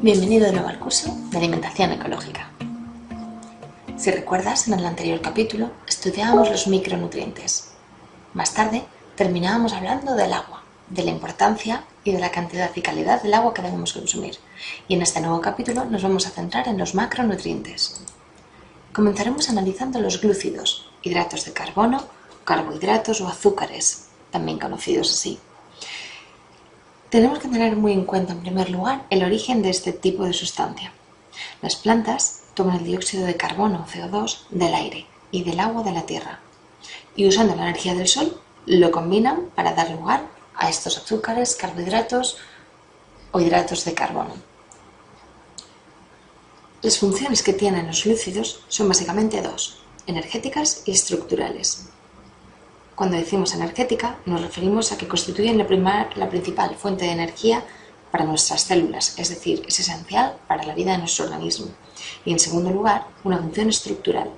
Bienvenido de nuevo al curso de alimentación ecológica. Si recuerdas, en el anterior capítulo estudiábamos los micronutrientes. Más tarde terminábamos hablando del agua, de la importancia y de la cantidad y calidad del agua que debemos consumir. Y en este nuevo capítulo nos vamos a centrar en los macronutrientes. Comenzaremos analizando los glúcidos, hidratos de carbono, carbohidratos o azúcares, también conocidos así. Tenemos que tener muy en cuenta, en primer lugar, el origen de este tipo de sustancia. Las plantas toman el dióxido de carbono, CO2, del aire y del agua de la tierra y usando la energía del sol lo combinan para dar lugar a estos azúcares, carbohidratos o hidratos de carbono. Las funciones que tienen los glúcidos son básicamente dos: energéticas y estructurales. Cuando decimos energética, nos referimos a que constituyen la principal fuente de energía para nuestras células, es decir, es esencial para la vida de nuestro organismo. Y en segundo lugar, una función estructural,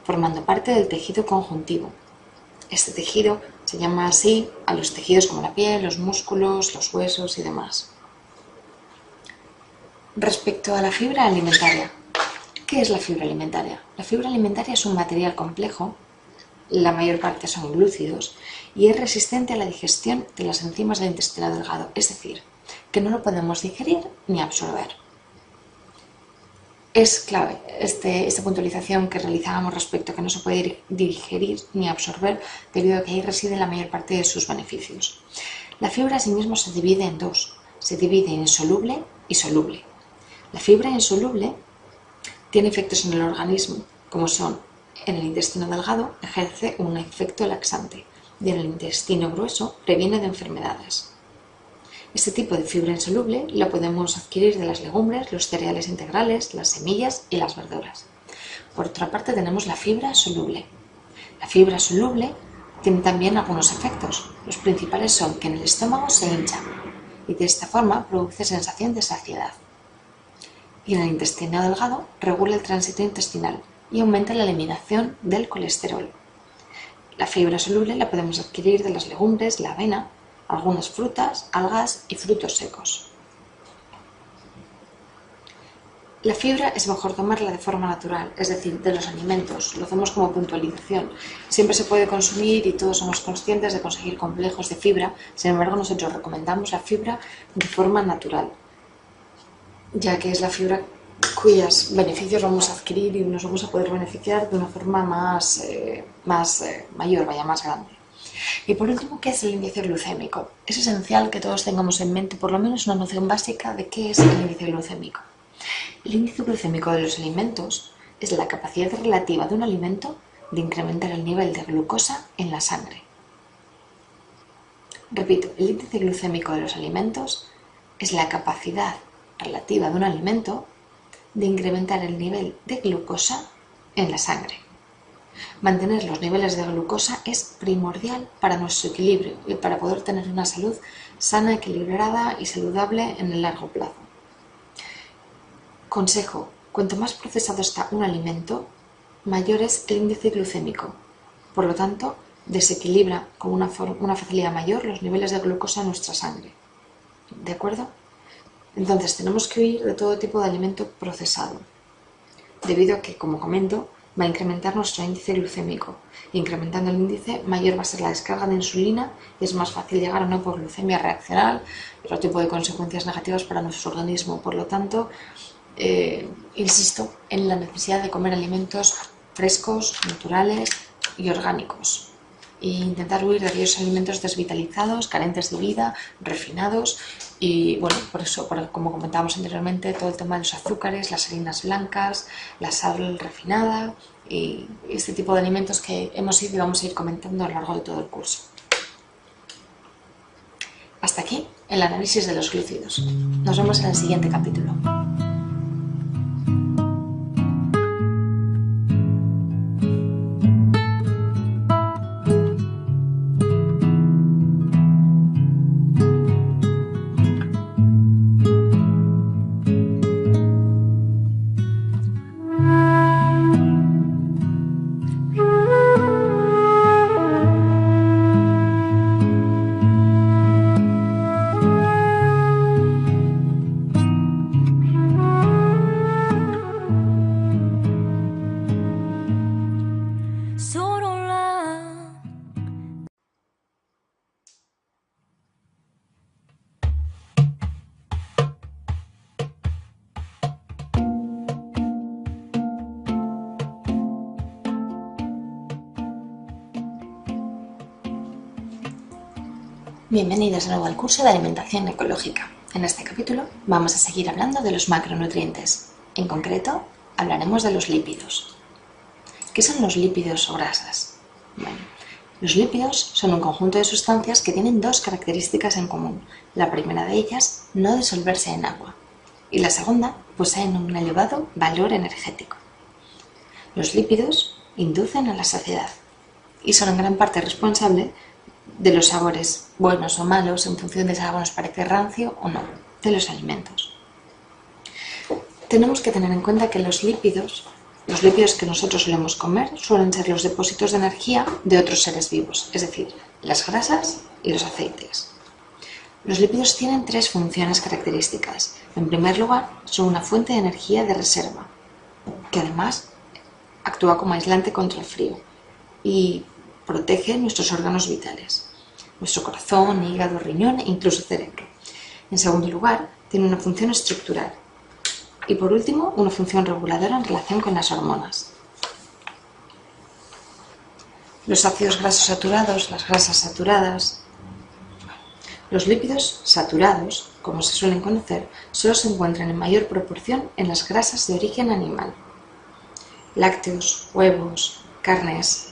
formando parte del tejido conjuntivo. Este tejido se llama así a los tejidos como la piel, los músculos, los huesos y demás. Respecto a la fibra alimentaria, ¿qué es la fibra alimentaria? La fibra alimentaria es un material complejo. La mayor parte son glúcidos y es resistente a la digestión de las enzimas del intestino delgado, es decir, que no lo podemos digerir ni absorber. Es clave esta puntualización que realizábamos respecto a que no se puede digerir ni absorber debido a que ahí reside la mayor parte de sus beneficios. La fibra asimismo se divide en dos, se divide en insoluble y soluble. La fibra insoluble tiene efectos en el organismo, como son: en el intestino delgado ejerce un efecto laxante y en el intestino grueso previene de enfermedades. Este tipo de fibra insoluble la podemos adquirir de las legumbres, los cereales integrales, las semillas y las verduras. Por otra parte tenemos la fibra soluble. La fibra soluble tiene también algunos efectos. Los principales son que en el estómago se hincha y de esta forma produce sensación de saciedad. Y en el intestino delgado regula el tránsito intestinal y aumenta la eliminación del colesterol. La fibra soluble la podemos adquirir de las legumbres, la avena, algunas frutas, algas y frutos secos. La fibra es mejor tomarla de forma natural, es decir, de los alimentos. Lo hacemos como puntualización. Siempre se puede consumir y todos somos conscientes de conseguir complejos de fibra. Sin embargo, nosotros recomendamos la fibra de forma natural, ya que es la fibra cuyos beneficios vamos a adquirir y nos vamos a poder beneficiar de una forma más grande. Y por último, ¿qué es el índice glucémico? Es esencial que todos tengamos en mente por lo menos una noción básica de qué es el índice glucémico. El índice glucémico de los alimentos es la capacidad relativa de un alimento de incrementar el nivel de glucosa en la sangre. Repito, el índice glucémico de los alimentos es la capacidad relativa de un alimento de incrementar el nivel de glucosa en la sangre. Mantener los niveles de glucosa es primordial para nuestro equilibrio y para poder tener una salud sana, equilibrada y saludable en el largo plazo. Consejo: cuanto más procesado está un alimento, mayor es el índice glucémico. Por lo tanto, desequilibra con una facilidad mayor los niveles de glucosa en nuestra sangre. ¿De acuerdo? Entonces tenemos que huir de todo tipo de alimento procesado, debido a que, como comento, va a incrementar nuestro índice glucémico. Incrementando el índice, mayor va a ser la descarga de insulina y es más fácil llegar a una hipoglucemia reaccional y otro tipo de consecuencias negativas para nuestro organismo. Por lo tanto, insisto en la necesidad de comer alimentos frescos, naturales y orgánicos. E intentar huir de aquellos alimentos desvitalizados, carentes de vida, refinados y, bueno, por eso, como comentábamos anteriormente, todo el tema de los azúcares, las harinas blancas, la sal refinada y este tipo de alimentos que hemos ido y vamos a ir comentando a lo largo de todo el curso. Hasta aquí el análisis de los glúcidos. Nos vemos en el siguiente capítulo. Bienvenidos de nuevo al curso de alimentación ecológica. En este capítulo vamos a seguir hablando de los macronutrientes. En concreto, hablaremos de los lípidos. ¿Qué son los lípidos o grasas? Bueno, los lípidos son un conjunto de sustancias que tienen dos características en común. La primera de ellas, no disolverse en agua. Y la segunda, poseen un elevado valor energético. Los lípidos inducen a la saciedad y son en gran parte responsables de los sabores buenos o malos en función de si algo nos parece rancio o no, de los alimentos. Tenemos que tener en cuenta que los lípidos que nosotros solemos comer suelen ser los depósitos de energía de otros seres vivos, es decir, las grasas y los aceites. Los lípidos tienen tres funciones características. En primer lugar, son una fuente de energía de reserva, que además actúa como aislante contra el frío y protege nuestros órganos vitales, nuestro corazón, hígado, riñón e incluso cerebro. En segundo lugar, tiene una función estructural. Y por último, una función reguladora en relación con las hormonas. Los ácidos grasos saturados, las grasas saturadas. Los lípidos saturados, como se suelen conocer, solo se encuentran en mayor proporción en las grasas de origen animal. Lácteos, huevos, carnes.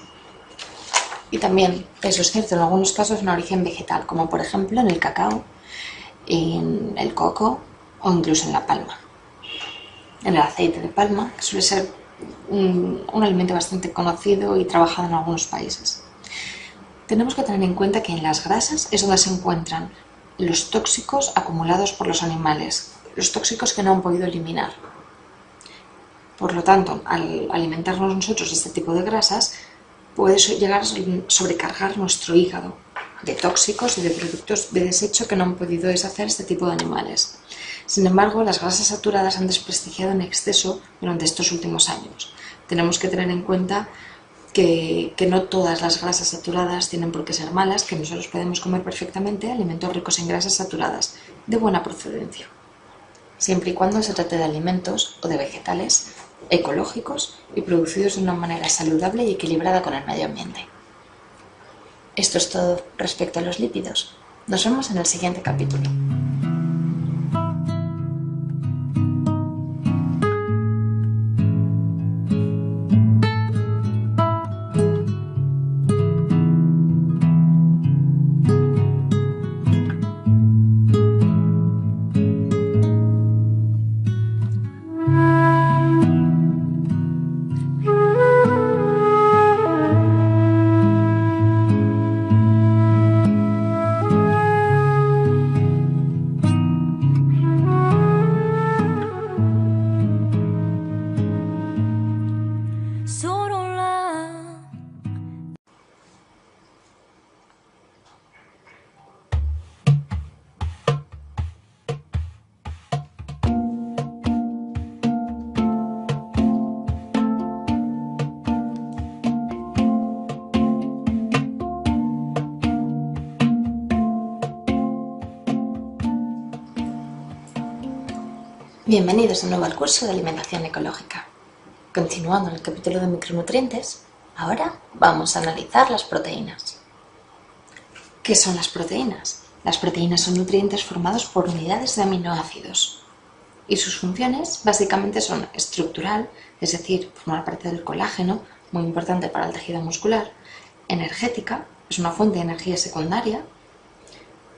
Y también, eso es cierto, en algunos casos en origen vegetal, como por ejemplo en el cacao, en el coco o incluso en la palma. En el aceite de palma, que suele ser un alimento bastante conocido y trabajado en algunos países. Tenemos que tener en cuenta que en las grasas es donde se encuentran los tóxicos acumulados por los animales, los tóxicos que no han podido eliminar. Por lo tanto, al alimentarnos nosotros de este tipo de grasas, puede llegar a sobrecargar nuestro hígado de tóxicos y de productos de desecho que no han podido deshacer este tipo de animales. Sin embargo, las grasas saturadas han desprestigiado en exceso durante estos últimos años. Tenemos que tener en cuenta que no todas las grasas saturadas tienen por qué ser malas, que nosotros podemos comer perfectamente alimentos ricos en grasas saturadas de buena procedencia, siempre y cuando se trate de alimentos o de vegetales ecológicos y producidos de una manera saludable y equilibrada con el medio ambiente. Esto es todo respecto a los lípidos. Nos vemos en el siguiente capítulo. Bienvenidos de nuevo al curso de alimentación ecológica. Continuando en el capítulo de micronutrientes, ahora vamos a analizar las proteínas. ¿Qué son las proteínas? Las proteínas son nutrientes formados por unidades de aminoácidos y sus funciones básicamente son estructural, es decir, formar parte del colágeno, muy importante para el tejido muscular, energética, es una fuente de energía secundaria,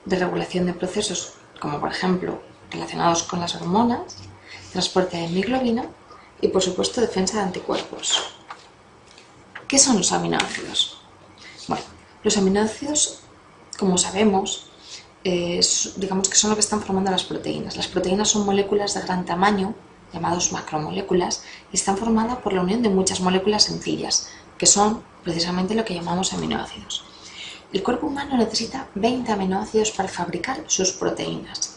de regulación de procesos como por ejemplo relacionados con las hormonas, transporte de hemoglobina y por supuesto defensa de anticuerpos. ¿Qué son los aminoácidos? Bueno, los aminoácidos, como sabemos, digamos que son lo que están formando las proteínas. Las proteínas son moléculas de gran tamaño, llamadas macromoléculas, y están formadas por la unión de muchas moléculas sencillas, que son precisamente lo que llamamos aminoácidos. El cuerpo humano necesita 20 aminoácidos para fabricar sus proteínas,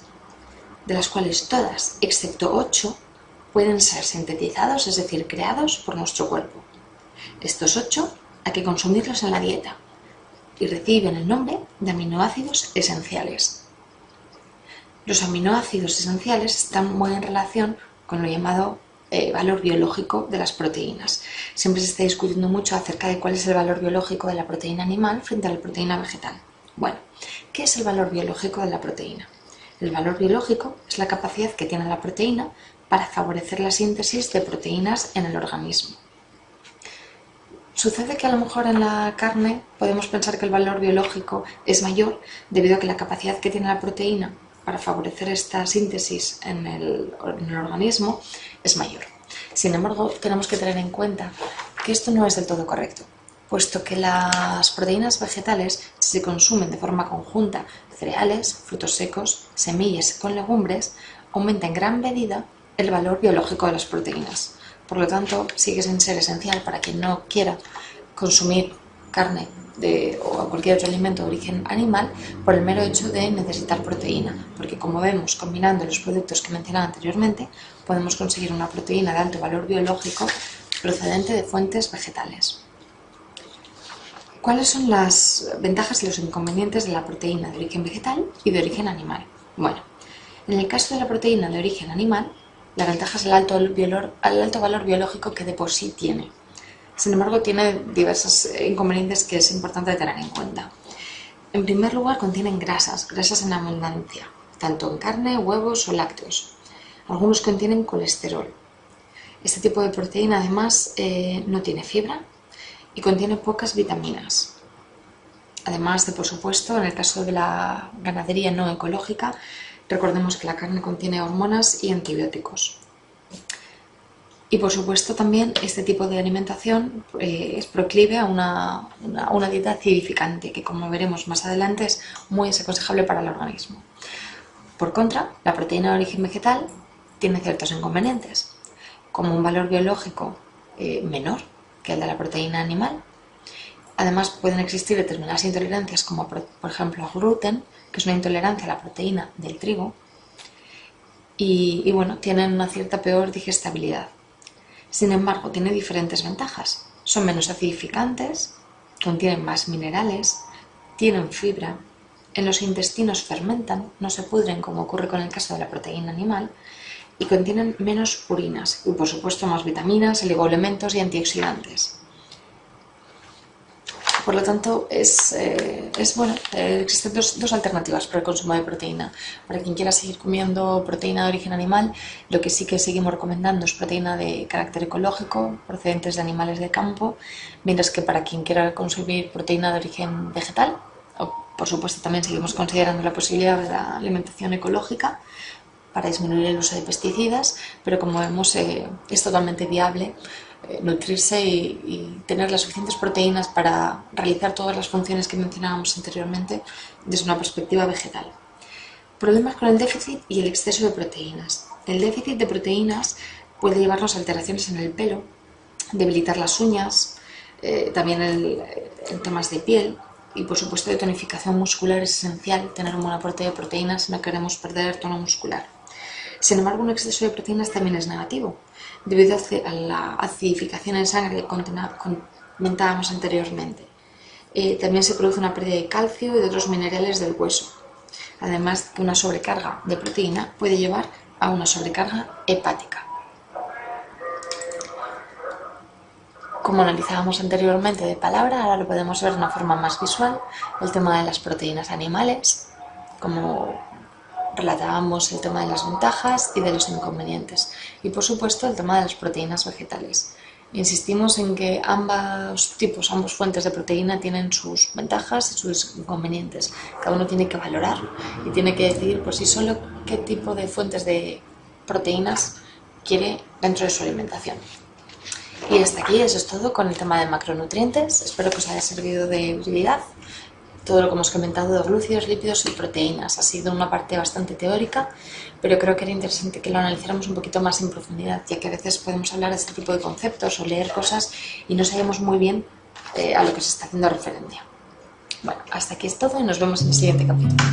de las cuales todas, excepto 8, pueden ser sintetizados, es decir, creados por nuestro cuerpo. Estos 8 hay que consumirlos en la dieta y reciben el nombre de aminoácidos esenciales. Los aminoácidos esenciales están muy en relación con lo llamado valor biológico de las proteínas. Siempre se está discutiendo mucho acerca de cuál es el valor biológico de la proteína animal frente a la proteína vegetal. Bueno, ¿qué es el valor biológico de la proteína? El valor biológico es la capacidad que tiene la proteína para favorecer la síntesis de proteínas en el organismo. Sucede que a lo mejor en la carne podemos pensar que el valor biológico es mayor debido a que la capacidad que tiene la proteína para favorecer esta síntesis en el organismo es mayor. Sin embargo, tenemos que tener en cuenta que esto no es del todo correcto, puesto que las proteínas vegetales, si se consumen de forma conjunta, cereales, frutos secos, semillas con legumbres, aumenta en gran medida el valor biológico de las proteínas. Por lo tanto, sigue sin ser esencial para quien no quiera consumir carne o cualquier otro alimento de origen animal por el mero hecho de necesitar proteína, porque como vemos, combinando los productos que mencionaba anteriormente, podemos conseguir una proteína de alto valor biológico procedente de fuentes vegetales. ¿Cuáles son las ventajas y los inconvenientes de la proteína de origen vegetal y de origen animal? Bueno, en el caso de la proteína de origen animal, la ventaja es el alto valor biológico que de por sí tiene. Sin embargo, tiene diversos inconvenientes que es importante tener en cuenta. En primer lugar, contienen grasas en abundancia, tanto en carne, huevos o lácteos. Algunos contienen colesterol. Este tipo de proteína, además, no tiene fibra y contiene pocas vitaminas. Además de, por supuesto, en el caso de la ganadería no ecológica, recordemos que la carne contiene hormonas y antibióticos. Y por supuesto también este tipo de alimentación es proclive a una dieta acidificante, que como veremos más adelante es muy desaconsejable para el organismo. Por contra, la proteína de origen vegetal tiene ciertos inconvenientes, como un valor biológico menor que el de la proteína animal. Además pueden existir determinadas intolerancias como por ejemplo al gluten, que es una intolerancia a la proteína del trigo, y bueno, tienen una cierta peor digestibilidad. Sin embargo, tiene diferentes ventajas. Son menos acidificantes, contienen más minerales, tienen fibra, en los intestinos fermentan, no se pudren como ocurre con el caso de la proteína animal, y contienen menos purinas y por supuesto más vitaminas, oligoelementos y antioxidantes. Por lo tanto, existen dos alternativas para el consumo de proteína. Para quien quiera seguir comiendo proteína de origen animal, lo que sí que seguimos recomendando es proteína de carácter ecológico, procedentes de animales de campo, mientras que para quien quiera consumir proteína de origen vegetal, por supuesto también seguimos considerando la posibilidad de la alimentación ecológica para disminuir el uso de pesticidas, pero como vemos es totalmente viable nutrirse y tener las suficientes proteínas para realizar todas las funciones que mencionábamos anteriormente desde una perspectiva vegetal. Problemas con el déficit y el exceso de proteínas. El déficit de proteínas puede llevarnos a alteraciones en el pelo, debilitar las uñas, también en temas de piel y por supuesto de tonificación muscular. Es esencial tener un buen aporte de proteínas si no queremos perder tono muscular. Sin embargo, un exceso de proteínas también es negativo, debido a la acidificación en sangre que comentábamos anteriormente. También se produce una pérdida de calcio y de otros minerales del hueso. Además, que una sobrecarga de proteína puede llevar a una sobrecarga hepática. Como analizábamos anteriormente de palabra, ahora lo podemos ver de una forma más visual, el tema de las proteínas animales, como relatábamos el tema de las ventajas y de los inconvenientes, y por supuesto el tema de las proteínas vegetales. Insistimos en que ambas fuentes de proteína tienen sus ventajas y sus inconvenientes. Cada uno tiene que valorar y tiene que decidir por sí solo qué tipo de fuentes de proteínas quiere dentro de su alimentación. Y hasta aquí, eso es todo con el tema de macronutrientes. Espero que os haya servido de utilidad. Todo lo que hemos comentado de glúcidos, lípidos y proteínas ha sido una parte bastante teórica, pero creo que era interesante que lo analizáramos un poquito más en profundidad, ya que a veces podemos hablar de este tipo de conceptos o leer cosas y no sabemos muy bien a lo que se está haciendo referencia. Bueno, hasta aquí es todo y nos vemos en el siguiente capítulo.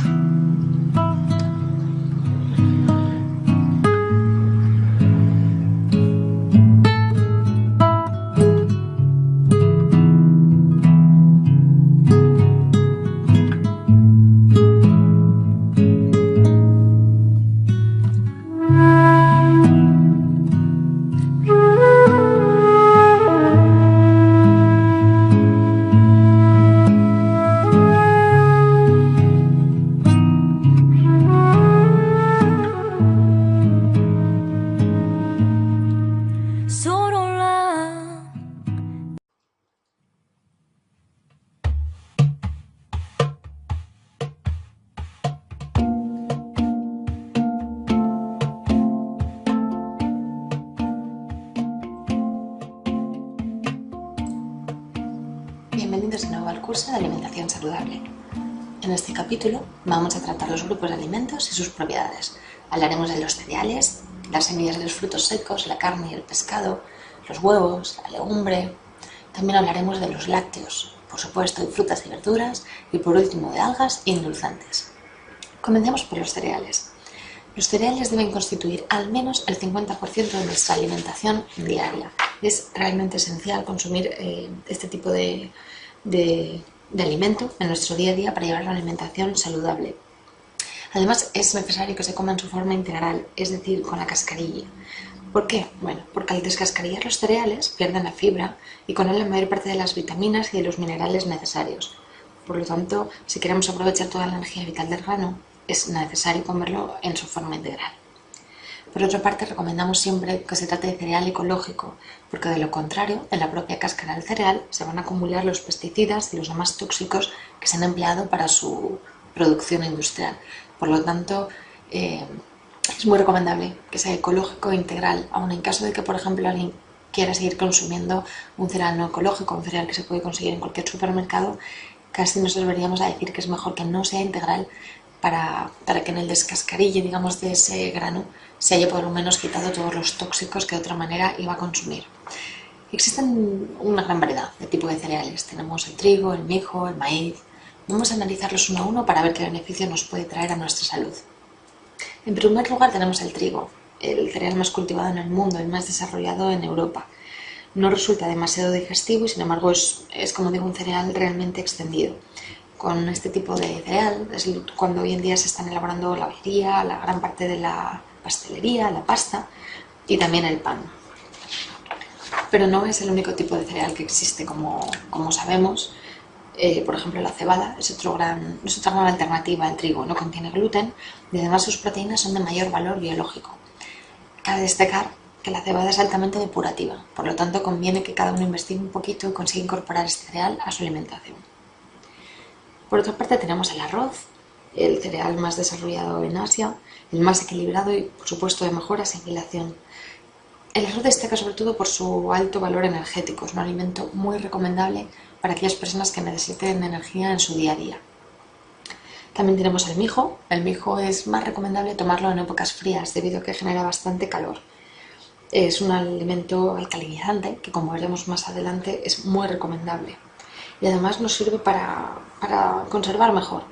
bienvenidos de nuevo al curso de alimentación saludable. En este capítulo vamos a tratar los grupos de alimentos y sus propiedades. Hablaremos de los cereales, las semillas de los frutos secos, la carne y el pescado, los huevos, la legumbre. También hablaremos de los lácteos, por supuesto, de frutas y verduras y por último de algas y endulzantes. Comencemos por los cereales. Los cereales deben constituir al menos el 50% de nuestra alimentación diaria. Es realmente esencial consumir este tipo de alimento en nuestro día a día para llevar una alimentación saludable. Además, es necesario que se coma en su forma integral, es decir, con la cascarilla. ¿Por qué? Bueno, porque al descascarillar los cereales pierden la fibra y con él la mayor parte de las vitaminas y de los minerales necesarios. Por lo tanto, si queremos aprovechar toda la energía vital del grano, es necesario comerlo en su forma integral. Por otra parte, recomendamos siempre que se trate de cereal ecológico, porque de lo contrario, en la propia cáscara del cereal se van a acumular los pesticidas y los demás tóxicos que se han empleado para su producción industrial. Por lo tanto, es muy recomendable que sea ecológico e integral, aun en caso de que, por ejemplo, alguien quiera seguir consumiendo un cereal no ecológico, un cereal que se puede conseguir en cualquier supermercado. Casi nos deberíamos a decir que es mejor que no sea integral para que en el descascarille, digamos, de ese grano se haya por lo menos quitado todos los tóxicos que de otra manera iba a consumir. Existen una gran variedad de tipos de cereales. Tenemos el trigo, el mijo, el maíz. Vamos a analizarlos uno a uno para ver qué beneficio nos puede traer a nuestra salud. En primer lugar tenemos el trigo, el cereal más cultivado en el mundo y más desarrollado en Europa. No resulta demasiado digestivo y sin embargo es como digo, un cereal realmente extendido. Con este tipo de cereal es cuando hoy en día se están elaborando la bollería, la gran parte de la pastelería, la pasta y también el pan. Pero no es el único tipo de cereal que existe, como sabemos. Por ejemplo, la cebada es otra gran alternativa al trigo, no contiene gluten y además sus proteínas son de mayor valor biológico. Cabe destacar que la cebada es altamente depurativa, por lo tanto conviene que cada uno investigue un poquito y consiga incorporar este cereal a su alimentación. Por otra parte tenemos el arroz, el cereal más desarrollado en Asia, el más equilibrado y por supuesto de mejor asimilación. El arroz destaca sobre todo por su alto valor energético, es un alimento muy recomendable para aquellas personas que necesiten energía en su día a día. También tenemos el mijo es más recomendable tomarlo en épocas frías debido a que genera bastante calor. Es un alimento alcalinizante que, como veremos más adelante, es muy recomendable. Y además nos sirve para conservar mejor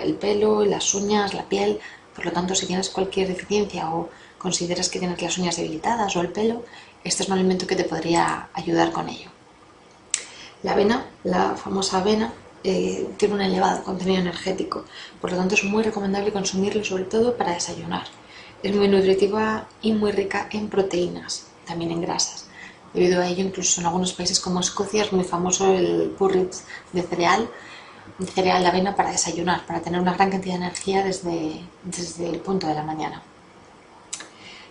el pelo, las uñas, la piel. Por lo tanto, si tienes cualquier deficiencia o consideras que tienes las uñas debilitadas o el pelo, este es un alimento que te podría ayudar con ello. La avena, la famosa avena, tiene un elevado contenido energético, por lo tanto es muy recomendable consumirlo sobre todo para desayunar. Es muy nutritiva y muy rica en proteínas, también en grasas. Debido a ello, incluso en algunos países como Escocia es muy famoso el porridge de cereal de avena para desayunar, para tener una gran cantidad de energía desde el punto de la mañana.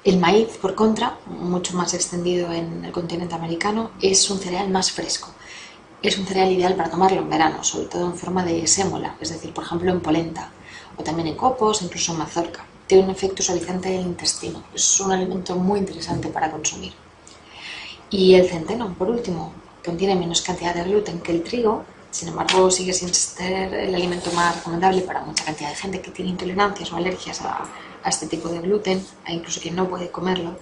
El maíz, por contra, mucho más extendido en el continente americano, es un cereal más fresco. Es un cereal ideal para tomarlo en verano, sobre todo en forma de sémola, es decir, por ejemplo en polenta, o también en copos, incluso en mazorca. Tiene un efecto suavizante del intestino, es un alimento muy interesante para consumir. Y el centeno, por último, contiene menos cantidad de gluten que el trigo, sin embargo sigue sin ser el alimento más recomendable para mucha cantidad de gente que tiene intolerancias o alergias a este tipo de gluten, e incluso quien no puede comerlo.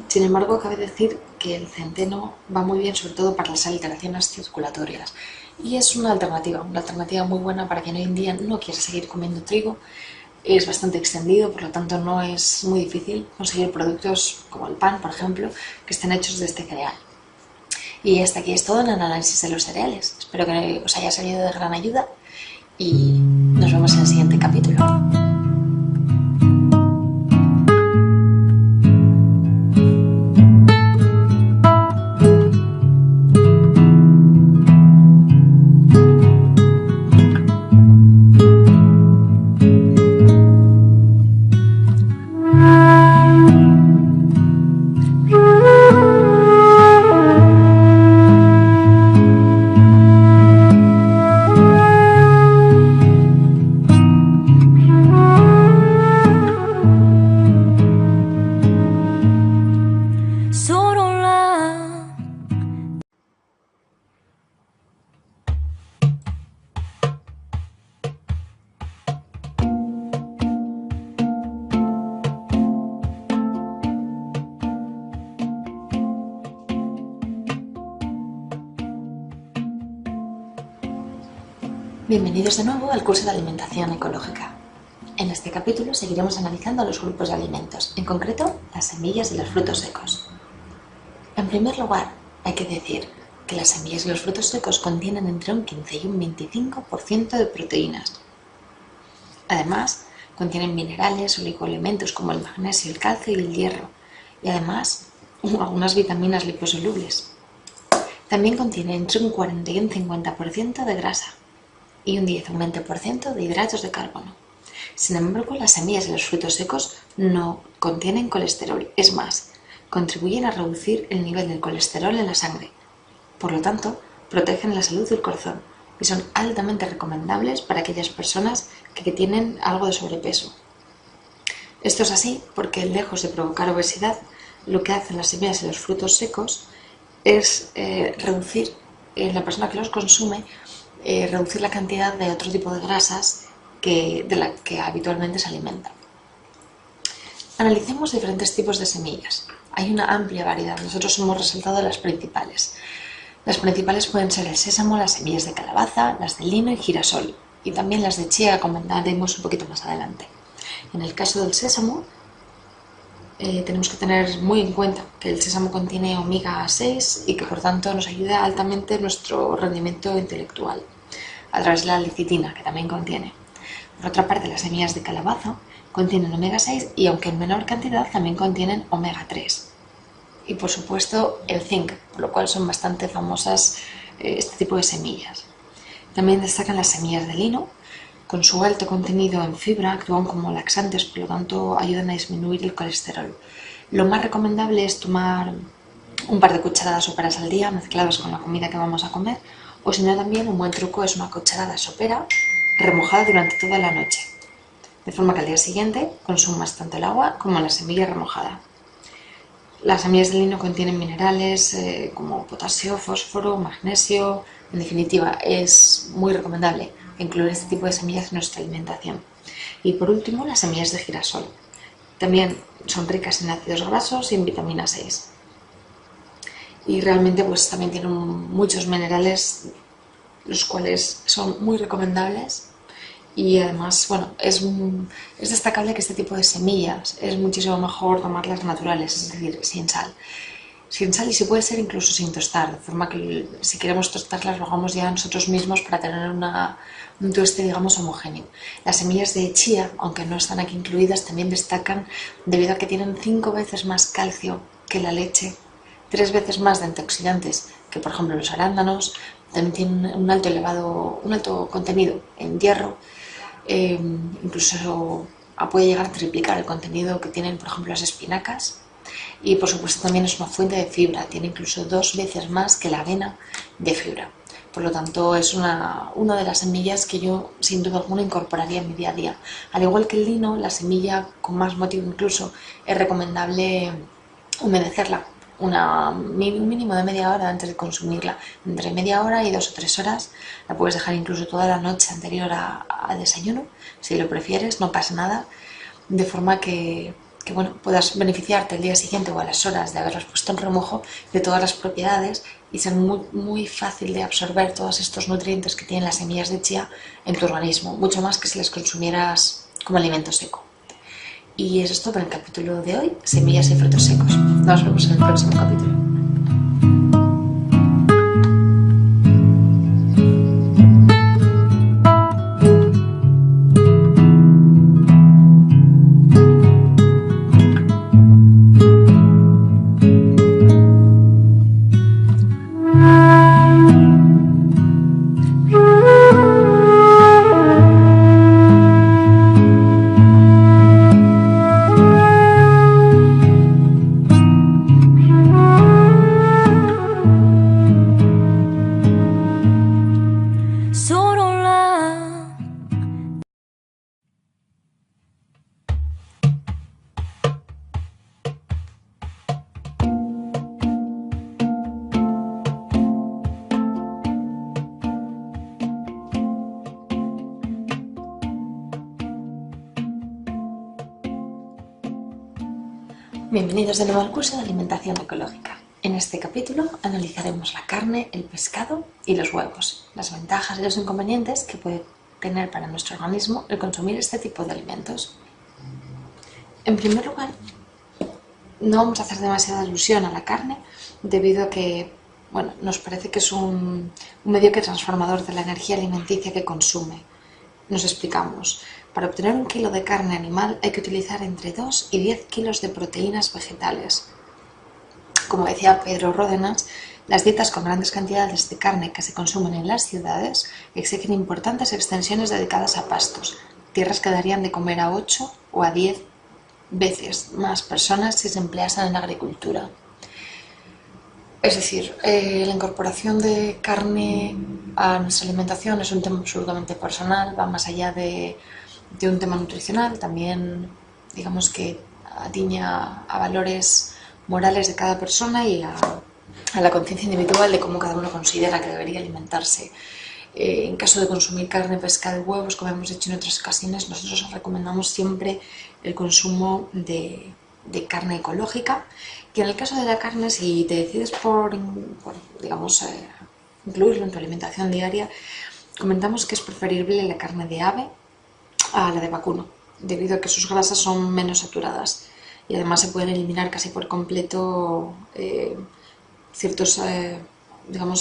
Sin embargo, cabe decir que el centeno va muy bien sobre todo para las alteraciones circulatorias y es una alternativa muy buena para quien hoy en día no quiere seguir comiendo trigo. Es bastante extendido, por lo tanto no es muy difícil conseguir productos como el pan, por ejemplo, que estén hechos de este cereal. Y hasta aquí es todo en el análisis de los cereales. Espero que os haya servido de gran ayuda y nos vemos en el siguiente capítulo. Bienvenidos de nuevo al curso de alimentación ecológica. En este capítulo seguiremos analizando los grupos de alimentos, en concreto las semillas y los frutos secos. En primer lugar, hay que decir que las semillas y los frutos secos contienen entre un 15 y un 25% de proteínas. Además, contienen minerales, oligoelementos como el magnesio, el calcio y el hierro, y además algunas vitaminas liposolubles. También contienen entre un 40 y un 50% de grasa y un 10 o un 20% de hidratos de carbono. Sin embargo, las semillas y los frutos secos no contienen colesterol, es más, contribuyen a reducir el nivel del colesterol en la sangre. Por lo tanto, protegen la salud del corazón y son altamente recomendables para aquellas personas que tienen algo de sobrepeso. Esto es así porque, lejos de provocar obesidad, lo que hacen las semillas y los frutos secos es reducir en la persona que los consume reducir la cantidad de otro tipo de grasas de la que habitualmente se alimenta. Analicemos diferentes tipos de semillas. Hay una amplia variedad, nosotros hemos resaltado las principales. Las principales pueden ser el sésamo, las semillas de calabaza, las de lino y girasol, y también las de chía, comentaremos un poquito más adelante. En el caso del sésamo, tenemos que tener muy en cuenta que el sésamo contiene omega 6 y que por tanto nos ayuda altamente en nuestro rendimiento intelectual a través de la lecitina que también contiene. Por otra parte, las semillas de calabaza contienen omega 6 y aunque en menor cantidad también contienen omega 3 y por supuesto el zinc, por lo cual son bastante famosas este tipo de semillas. También destacan las semillas de lino. Con su alto contenido en fibra actúan como laxantes, por lo tanto ayudan a disminuir el colesterol. Lo más recomendable es tomar un par de cucharadas soperas al día mezcladas con la comida que vamos a comer, o si no también un buen truco es una cucharada sopera remojada durante toda la noche, de forma que al día siguiente consumas tanto el agua como la semilla remojada. Las semillas de lino contienen minerales como potasio, fósforo, magnesio. En definitiva, es muy recomendable incluir este tipo de semillas en nuestra alimentación. Y por último, las semillas de girasol. También son ricas en ácidos grasos y en vitamina 6. Y realmente pues también tienen muchos minerales, los cuales son muy recomendables. Y además, bueno, es destacable que este tipo de semillas es muchísimo mejor tomarlas naturales, es decir, sin sal. Sin sal y si puede ser incluso sin tostar, de forma que si queremos tostarlas lo hagamos ya nosotros mismos para tener un tueste, digamos, homogéneo. Las semillas de chía, aunque no están aquí incluidas, también destacan debido a que tienen 5 veces más calcio que la leche, 3 veces más de antioxidantes que, por ejemplo, los arándanos, también tienen un alto contenido en hierro. Incluso puede llegar a triplicar el contenido que tienen, por ejemplo, las espinacas. Y por supuesto también es una fuente de fibra, tiene incluso 2 veces más que la avena de fibra. Por lo tanto, es una de las semillas que yo sin duda alguna incorporaría en mi día a día. Al igual que el lino, la semilla, con más motivo incluso, es recomendable humedecerla un mínimo de media hora antes de consumirla. Entre media hora y 2 o 3 horas. La puedes dejar incluso toda la noche anterior a desayuno, si lo prefieres, no pasa nada, de forma que bueno, puedas beneficiarte el día siguiente o a las horas de haberlas puesto en remojo de todas las propiedades y ser muy fácil de absorber todos estos nutrientes que tienen las semillas de chía en tu organismo, mucho más que si las consumieras como alimento seco. Y eso es todo por el capítulo de hoy, semillas y frutos secos. Nos vemos en el próximo capítulo. Bienvenidos de nuevo al curso de alimentación ecológica. En este capítulo analizaremos la carne, el pescado y los huevos, las ventajas y los inconvenientes que puede tener para nuestro organismo el consumir este tipo de alimentos. En primer lugar, no vamos a hacer demasiada alusión a la carne debido a que nos parece que es un medio transformador de la energía alimenticia que consume. Nos explicamos. Para obtener 1 kilo de carne animal hay que utilizar entre 2 y 10 kilos de proteínas vegetales. Como decía Pedro Ródenas, las dietas con grandes cantidades de carne que se consumen en las ciudades exigen importantes extensiones dedicadas a pastos, tierras que darían de comer a 8 o a 10 veces más personas si se empleasen en la agricultura. Es decir, la incorporación de carne a nuestra alimentación es un tema absolutamente personal, va más allá de un tema nutricional, también digamos que atiñe a valores morales de cada persona y a la conciencia individual de cómo cada uno considera que debería alimentarse. En caso de consumir carne, pescado y huevos, como hemos dicho en otras ocasiones, nosotros recomendamos siempre el consumo de carne ecológica, y en el caso de la carne, si te decides por incluirlo en tu alimentación diaria, comentamos que es preferible la carne de ave a la de vacuno, debido a que sus grasas son menos saturadas y además se pueden eliminar casi por completo ciertos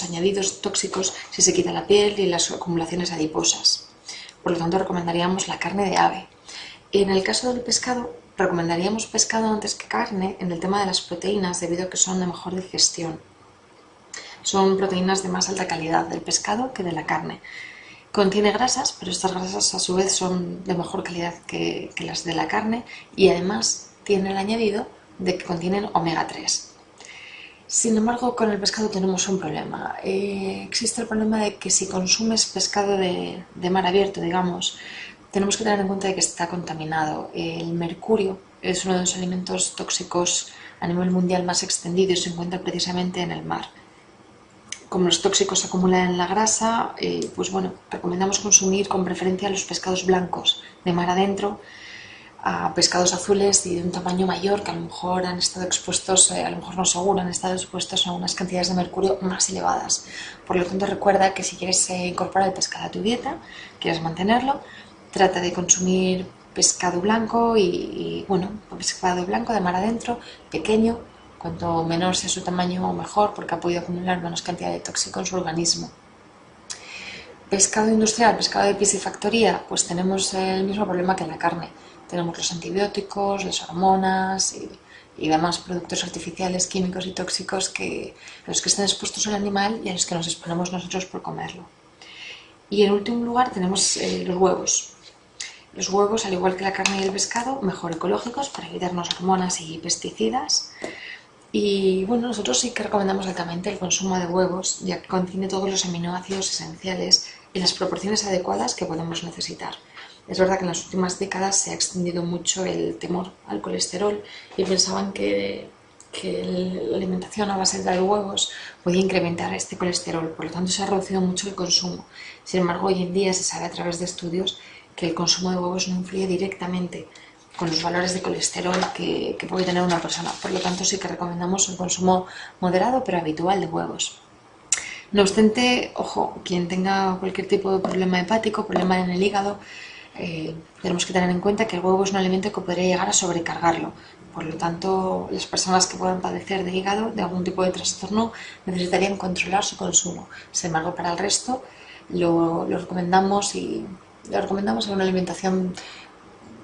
añadidos tóxicos si se quita la piel y las acumulaciones adiposas. Por lo tanto, recomendaríamos la carne de ave. En el caso del pescado, recomendaríamos pescado antes que carne en el tema de las proteínas, debido a que son de mejor digestión. Son proteínas de más alta calidad del pescado que de la carne. Contiene grasas, pero estas grasas a su vez son de mejor calidad que las de la carne, y además tiene el añadido de que contienen omega 3. Sin embargo, con el pescado tenemos un problema. Existe el problema de que si consumes pescado de mar abierto, tenemos que tener en cuenta de que está contaminado. El mercurio es uno de los alimentos tóxicos a nivel mundial más extendido y se encuentra precisamente en el mar. Como los tóxicos se acumulan en la grasa, recomendamos consumir con preferencia los pescados blancos de mar adentro, a pescados azules y de un tamaño mayor que a lo mejor han estado expuestos, han estado expuestos a unas cantidades de mercurio más elevadas. Por lo tanto, recuerda que si quieres incorporar el pescado a tu dieta, quieres mantenerlo, trata de consumir pescado blanco pescado blanco de mar adentro, pequeño. Cuanto menor sea su tamaño, mejor, porque ha podido acumular menos cantidad de tóxico en su organismo. Pescado industrial, pescado de piscifactoría, pues tenemos el mismo problema que en la carne. Tenemos los antibióticos, las hormonas y demás productos artificiales, químicos y tóxicos a los que están expuestos el animal y a los que nos exponemos nosotros por comerlo. Y en último lugar tenemos los huevos. Los huevos, al igual que la carne y el pescado, mejor ecológicos para evitarnos hormonas y pesticidas. Y nosotros sí que recomendamos altamente el consumo de huevos, ya que contiene todos los aminoácidos esenciales en las proporciones adecuadas que podemos necesitar. Es verdad que en las últimas décadas se ha extendido mucho el temor al colesterol y pensaban que la alimentación a base de huevos podía incrementar este colesterol, por lo tanto se ha reducido mucho el consumo. Sin embargo, hoy en día se sabe a través de estudios que el consumo de huevos no influye directamente con los valores de colesterol que puede tener una persona. Por lo tanto, sí que recomendamos un consumo moderado pero habitual de huevos. No obstante, ojo, quien tenga cualquier tipo de problema hepático, problema en el hígado, tenemos que tener en cuenta que el huevo es un alimento que podría llegar a sobrecargarlo. Por lo tanto, las personas que puedan padecer de hígado, de algún tipo de trastorno, necesitarían controlar su consumo. Sin embargo, para el resto lo recomendamos en una alimentación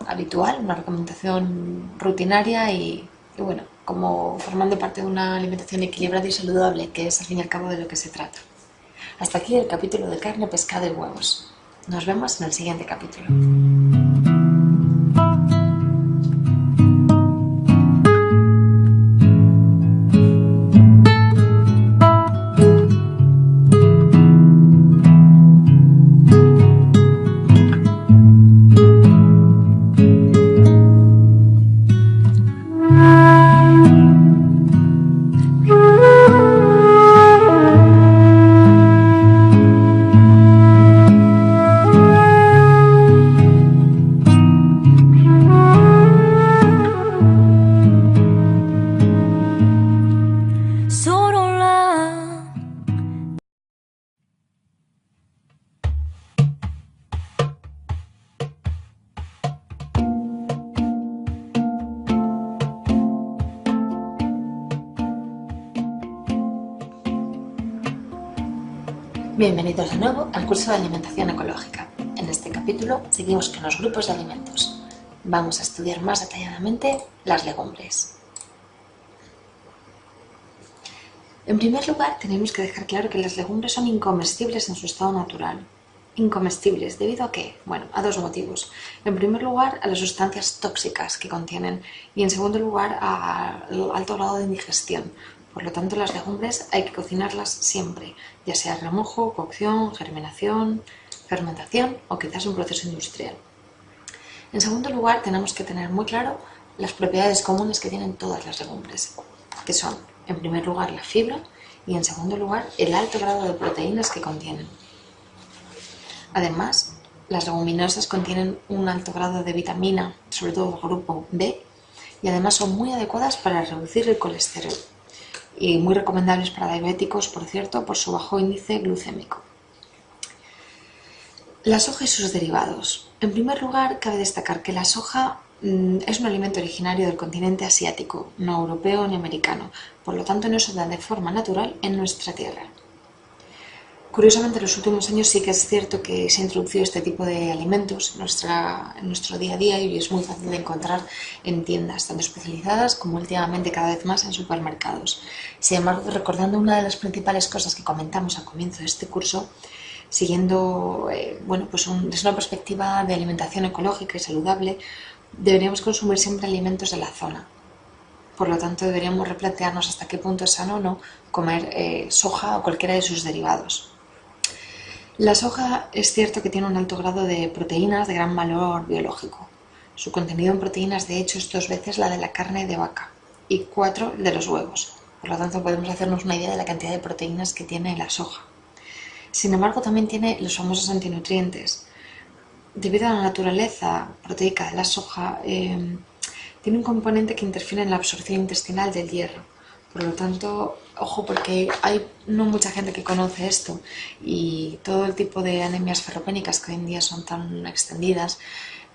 habitual, una recomendación rutinaria y como formando parte de una alimentación equilibrada y saludable, que es al fin y al cabo de lo que se trata. Hasta aquí el capítulo de carne, pescado y huevos. Nos vemos en el siguiente capítulo. Bienvenidos de nuevo al curso de alimentación ecológica. En este capítulo seguimos con los grupos de alimentos. Vamos a estudiar más detalladamente las legumbres. En primer lugar, tenemos que dejar claro que las legumbres son incomestibles en su estado natural. Incomestibles, ¿debido a qué? Bueno, a dos motivos. En primer lugar, a las sustancias tóxicas que contienen y en segundo lugar, al alto grado de indigestión. Por lo tanto, las legumbres hay que cocinarlas siempre, ya sea remojo, cocción, germinación, fermentación o quizás un proceso industrial. En segundo lugar, tenemos que tener muy claro las propiedades comunes que tienen todas las legumbres, que son, en primer lugar, la fibra y, en segundo lugar, el alto grado de proteínas que contienen. Además, las leguminosas contienen un alto grado de vitamina, sobre todo el grupo B, y además son muy adecuadas para reducir el colesterol y muy recomendables para diabéticos, por cierto, por su bajo índice glucémico. La soja y sus derivados. En primer lugar, cabe destacar que la soja es un alimento originario del continente asiático, no europeo ni americano, por lo tanto no se da de forma natural en nuestra tierra. Curiosamente, en los últimos años sí que es cierto que se ha introducido este tipo de alimentos en nuestro día a día y es muy fácil de encontrar en tiendas, tanto especializadas como últimamente cada vez más en supermercados. Sin embargo, recordando una de las principales cosas que comentamos al comienzo de este curso, siguiendo desde una perspectiva de alimentación ecológica y saludable, deberíamos consumir siempre alimentos de la zona. Por lo tanto, deberíamos replantearnos hasta qué punto es sano o no comer soja o cualquiera de sus derivados. La soja es cierto que tiene un alto grado de proteínas de gran valor biológico. Su contenido en proteínas, de hecho, es 2 veces la de la carne de vaca y 4 de los huevos. Por lo tanto, podemos hacernos una idea de la cantidad de proteínas que tiene la soja. Sin embargo, también tiene los famosos antinutrientes. Debido a la naturaleza proteica de la soja, tiene un componente que interfiere en la absorción intestinal del hierro. Por lo tanto, ojo, porque hay no mucha gente que conoce esto y todo el tipo de anemias ferropénicas que hoy en día son tan extendidas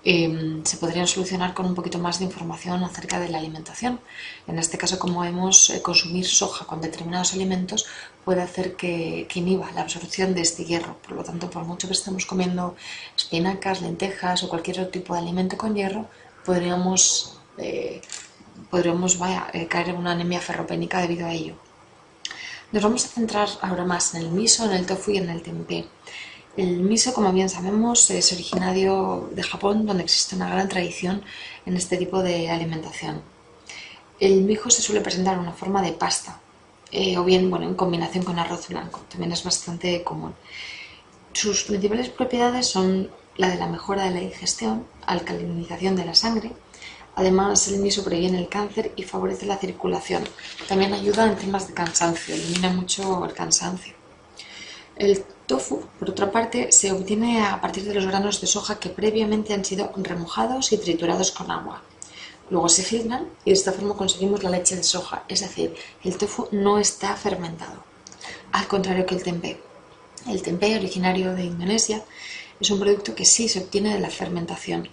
se podrían solucionar con un poquito más de información acerca de la alimentación. En este caso, como vemos, consumir soja con determinados alimentos puede hacer que inhiba la absorción de este hierro. Por lo tanto, por mucho que estemos comiendo espinacas, lentejas o cualquier otro tipo de alimento con hierro, podríamos caer en una anemia ferropénica debido a ello. Nos vamos a centrar ahora más en el miso, en el tofu y en el tempeh. El miso, como bien sabemos, es originario de Japón, donde existe una gran tradición en este tipo de alimentación. El miso se suele presentar en una forma de pasta, o bien en combinación con arroz blanco, también es bastante común. Sus principales propiedades son la de la mejora de la digestión, alcalinización de la sangre. Además, el miso previene el cáncer y favorece la circulación. También ayuda en temas de cansancio, elimina mucho el cansancio. El tofu, por otra parte, se obtiene a partir de los granos de soja que previamente han sido remojados y triturados con agua. Luego se filtran y de esta forma conseguimos la leche de soja, es decir, el tofu no está fermentado. Al contrario que el tempeh. El tempeh, originario de Indonesia, es un producto que sí se obtiene de la fermentación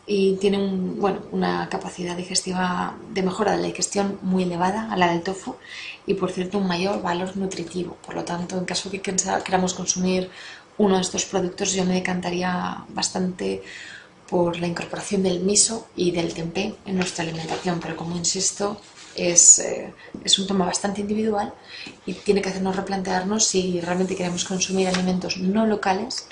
y tiene una capacidad digestiva de mejora de la digestión muy elevada a la del tofu y, por cierto, un mayor valor nutritivo. Por lo tanto, en caso de que queramos consumir uno de estos productos, yo me decantaría bastante por la incorporación del miso y del tempeh en nuestra alimentación, pero como insisto, es un tema bastante individual y tiene que hacernos replantearnos si realmente queremos consumir alimentos no locales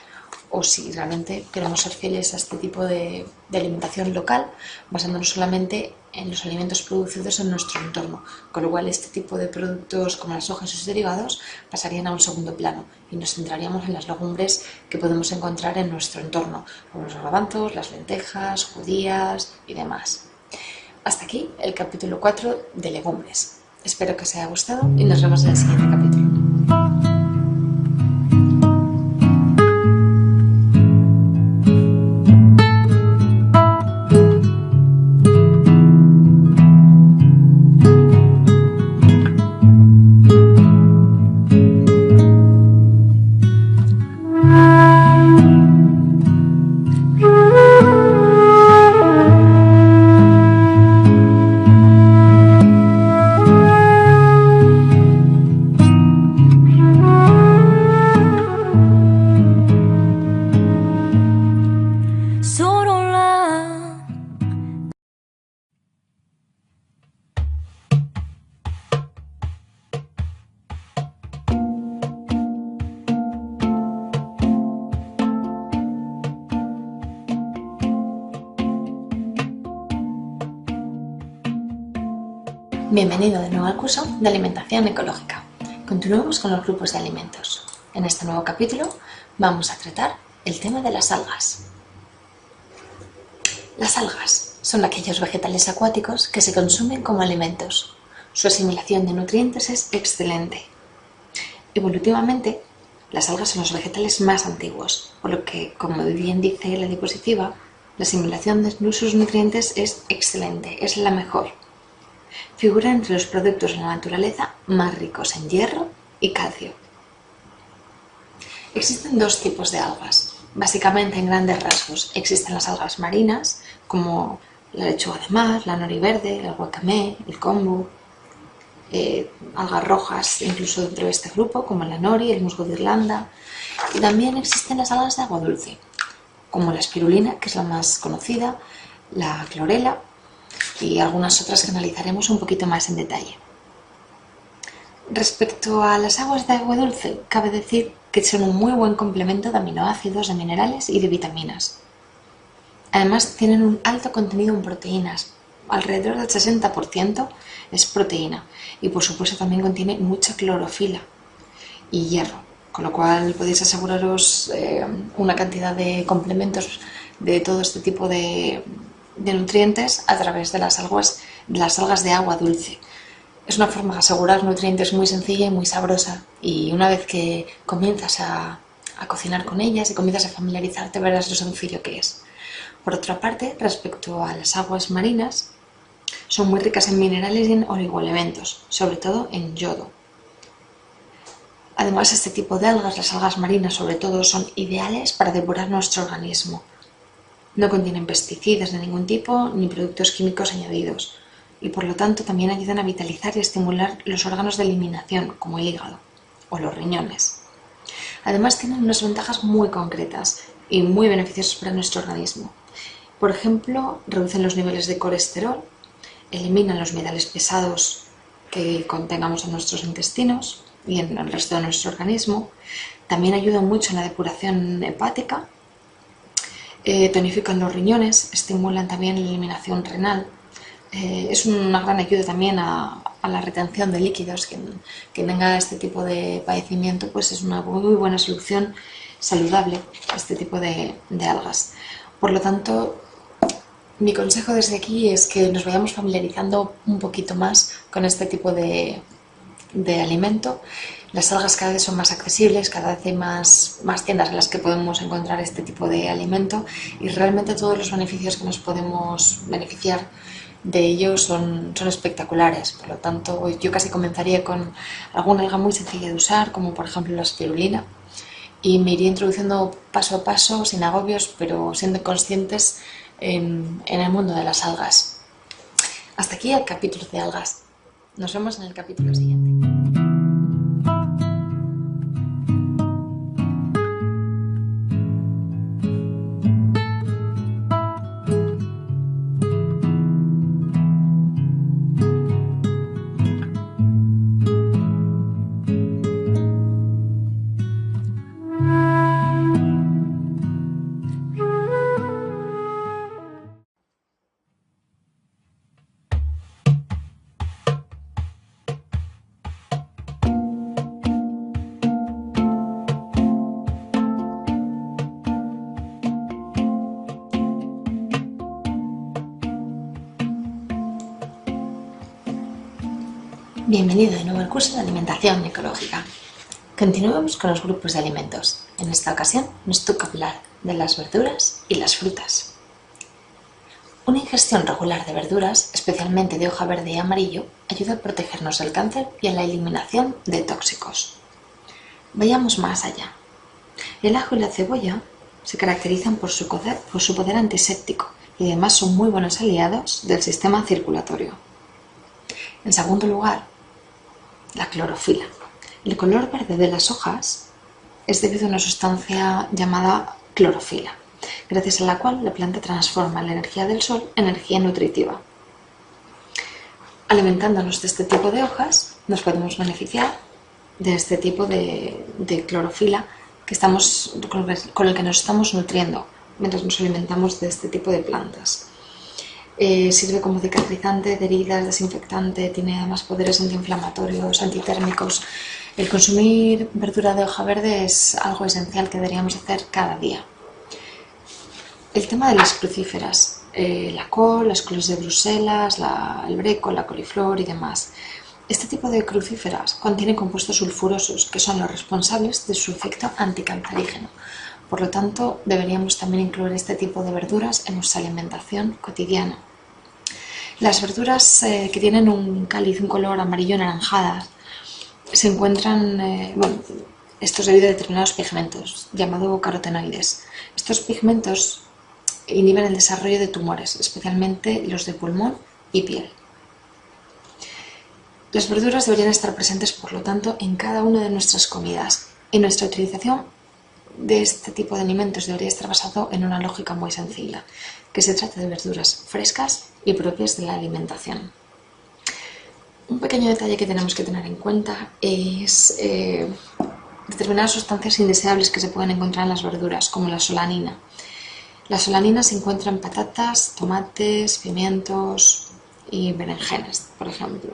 o si realmente queremos ser fieles a este tipo de alimentación local, basándonos solamente en los alimentos producidos en nuestro entorno, con lo cual este tipo de productos como la soja y sus derivados pasarían a un segundo plano y nos centraríamos en las legumbres que podemos encontrar en nuestro entorno, como los garbanzos, las lentejas, judías y demás. Hasta aquí el capítulo 4 de legumbres. Espero que os haya gustado y nos vemos en el siguiente capítulo. Bienvenido de nuevo al curso de alimentación ecológica. Continuamos con los grupos de alimentos. En este nuevo capítulo vamos a tratar el tema de las algas. Las algas son aquellos vegetales acuáticos que se consumen como alimentos. Su asimilación de nutrientes es excelente. Evolutivamente, las algas son los vegetales más antiguos, por lo que, como bien dice la diapositiva, la asimilación de sus nutrientes es excelente, es la mejor. Figura entre los productos de la naturaleza más ricos en hierro y calcio. Existen dos tipos de algas. Básicamente, en grandes rasgos, existen las algas marinas, como la lechuga de mar, la nori verde, el wakame, el kombu, algas rojas incluso dentro de este grupo, como la nori, el musgo de Irlanda. Y también existen las algas de agua dulce, como la espirulina, que es la más conocida, la clorela, y algunas otras que analizaremos un poquito más en detalle. Respecto a las aguas de agua dulce, cabe decir que son un muy buen complemento de aminoácidos, de minerales y de vitaminas. Además, tienen un alto contenido en proteínas, alrededor del 60% es proteína, y por supuesto también contiene mucha clorofila y hierro, con lo cual podéis aseguraros una cantidad de complementos de todo este tipo de nutrientes a través de las algas de agua dulce. Es una forma de asegurar nutrientes muy sencilla y muy sabrosa, y una vez que comienzas a cocinar con ellas y comienzas a familiarizarte, verás lo sencillo que es. Por otra parte, respecto a las aguas marinas, son muy ricas en minerales y en oligoelementos, sobre todo en yodo. Además, este tipo de algas, las algas marinas sobre todo, son ideales para depurar nuestro organismo. No contienen pesticidas de ningún tipo ni productos químicos añadidos, y por lo tanto también ayudan a vitalizar y estimular los órganos de eliminación, como el hígado o los riñones. Además, tienen unas ventajas muy concretas y muy beneficiosas para nuestro organismo. Por ejemplo, reducen los niveles de colesterol, eliminan los metales pesados que contengamos en nuestros intestinos y en el resto de nuestro organismo. También ayudan mucho en la depuración hepática. Tonifican los riñones, estimulan también la eliminación renal. Es una gran ayuda también a la retención de líquidos. Quien tenga este tipo de padecimiento, pues es una muy buena solución saludable a este tipo de algas. Por lo tanto, mi consejo desde aquí es que nos vayamos familiarizando un poquito más con este tipo de alimento. Las algas cada vez son más accesibles, cada vez hay más tiendas en las que podemos encontrar este tipo de alimento, y realmente todos los beneficios que nos podemos beneficiar de ellos son espectaculares. Por lo tanto, yo casi comenzaría con alguna alga muy sencilla de usar, como por ejemplo la espirulina, y me iría introduciendo paso a paso, sin agobios, pero siendo conscientes en el mundo de las algas. Hasta aquí el capítulo de algas. Nos vemos en el capítulo siguiente. Bienvenido de nuevo al curso de alimentación ecológica. Continuemos con los grupos de alimentos. En esta ocasión nos toca hablar de las verduras y las frutas. Una ingestión regular de verduras, especialmente de hoja verde y amarillo, ayuda a protegernos del cáncer y a la eliminación de tóxicos. Vayamos más allá. El ajo y la cebolla se caracterizan por su poder antiséptico y además son muy buenos aliados del sistema circulatorio. En segundo lugar, la clorofila. El color verde de las hojas es debido a una sustancia llamada clorofila. gracias a la cual la planta transforma la energía del sol en energía nutritiva. Alimentándonos de este tipo de hojas, nos podemos beneficiar de este tipo de clorofila con el que nos estamos nutriendo mientras nos alimentamos de este tipo de plantas. Sirve como cicatrizante de heridas, desinfectante, tiene además poderes antiinflamatorios, antitérmicos. El consumir verdura de hoja verde es algo esencial que deberíamos hacer cada día. El tema de las crucíferas, la col, las coles de Bruselas, el breco, la coliflor y demás. Este tipo de crucíferas contiene compuestos sulfurosos que son los responsables de su efecto anticancerígeno. Por lo tanto, deberíamos también incluir este tipo de verduras en nuestra alimentación cotidiana. Las verduras que tienen un cáliz, un color amarillo anaranjadas, se encuentran, esto es debido a determinados pigmentos, llamados carotenoides. Estos pigmentos inhiben el desarrollo de tumores, especialmente los de pulmón y piel. Las verduras deberían estar presentes, por lo tanto, en cada una de nuestras comidas. Y nuestra utilización de este tipo de alimentos debería estar basado en una lógica muy sencilla, que se trata de verduras frescas y propias de la alimentación. Un pequeño detalle que tenemos que tener en cuenta es determinadas sustancias indeseables que se pueden encontrar en las verduras, como la solanina. La solanina se encuentra en patatas, tomates, pimientos y berenjenas, por ejemplo.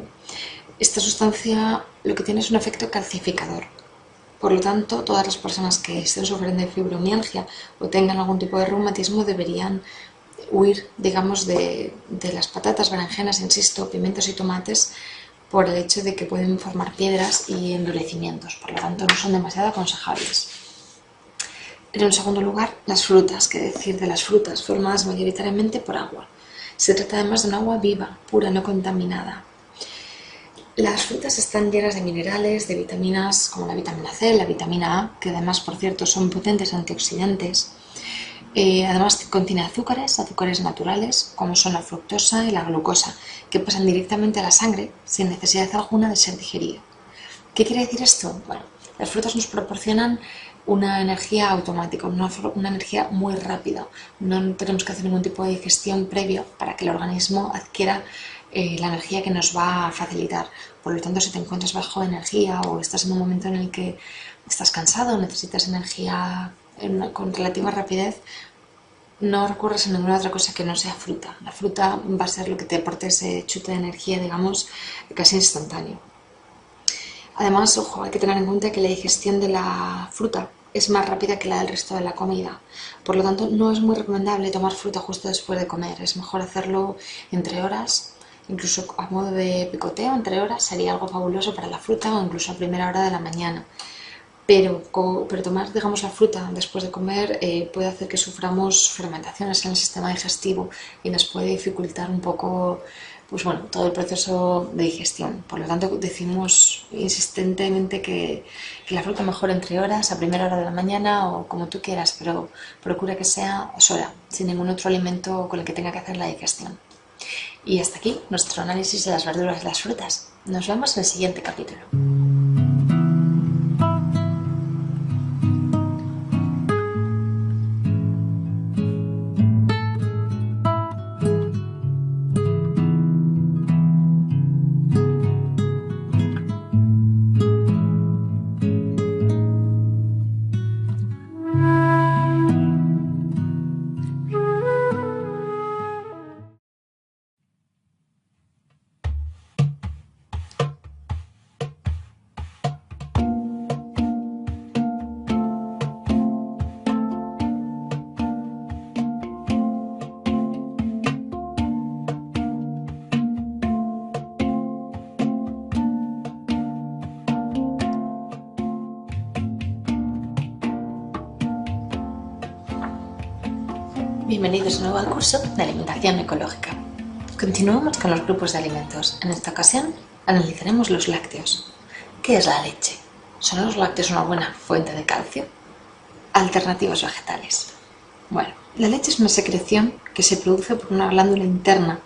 Esta sustancia lo que tiene es un efecto calcificador. Por lo tanto, todas las personas que estén sufriendo de fibromialgia o tengan algún tipo de reumatismo deberían huir, digamos, de las patatas, berenjenas, insisto, pimientos y tomates por el hecho de que pueden formar piedras y endurecimientos. Por lo tanto, no son demasiado aconsejables. En un segundo lugar, las frutas, que decir de las frutas formadas mayoritariamente por agua. Se trata además de un agua viva, pura, no contaminada. Las frutas están llenas de minerales, de vitaminas como la vitamina C, la vitamina A, que además, por cierto, son potentes antioxidantes. Además contiene azúcares naturales, como son la fructosa y la glucosa, que pasan directamente a la sangre sin necesidad alguna de ser digerido. ¿Qué quiere decir esto? Bueno, las frutas nos proporcionan una energía automática, una energía muy rápida. No tenemos que hacer ningún tipo de digestión previo para que el organismo adquiera la energía que nos va a facilitar. Por lo tanto, si te encuentras bajo energía o estás en un momento en el que estás cansado o necesitas energía con relativa rapidez, no recurres a ninguna otra cosa que no sea fruta. La fruta va a ser lo que te aporte ese chute de energía, digamos, casi instantáneo. Además, ojo, hay que tener en cuenta que la digestión de la fruta es más rápida que la del resto de la comida. Por lo tanto, no es muy recomendable tomar fruta justo después de comer. Es mejor hacerlo entre horas, incluso a modo de picoteo, entre horas sería algo fabuloso para la fruta o incluso a primera hora de la mañana. Pero tomar, digamos, la fruta después de comer puede hacer que suframos fermentaciones en el sistema digestivo y nos puede dificultar un poco, pues bueno, todo el proceso de digestión. Por lo tanto, decimos insistentemente que la fruta mejor entre horas, a primera hora de la mañana o como tú quieras, pero procura que sea sola, sin ningún otro alimento con el que tenga que hacer la digestión. Y hasta aquí nuestro análisis de las verduras y las frutas. Nos vemos en el siguiente capítulo. Bienvenidos de nuevo al curso de alimentación ecológica. Continuamos con los grupos de alimentos. En esta ocasión analizaremos los lácteos. ¿Qué es la leche? ¿Son los lácteos una buena fuente de calcio? Alternativas vegetales. Bueno, la leche es una secreción que se produce por una glándula interna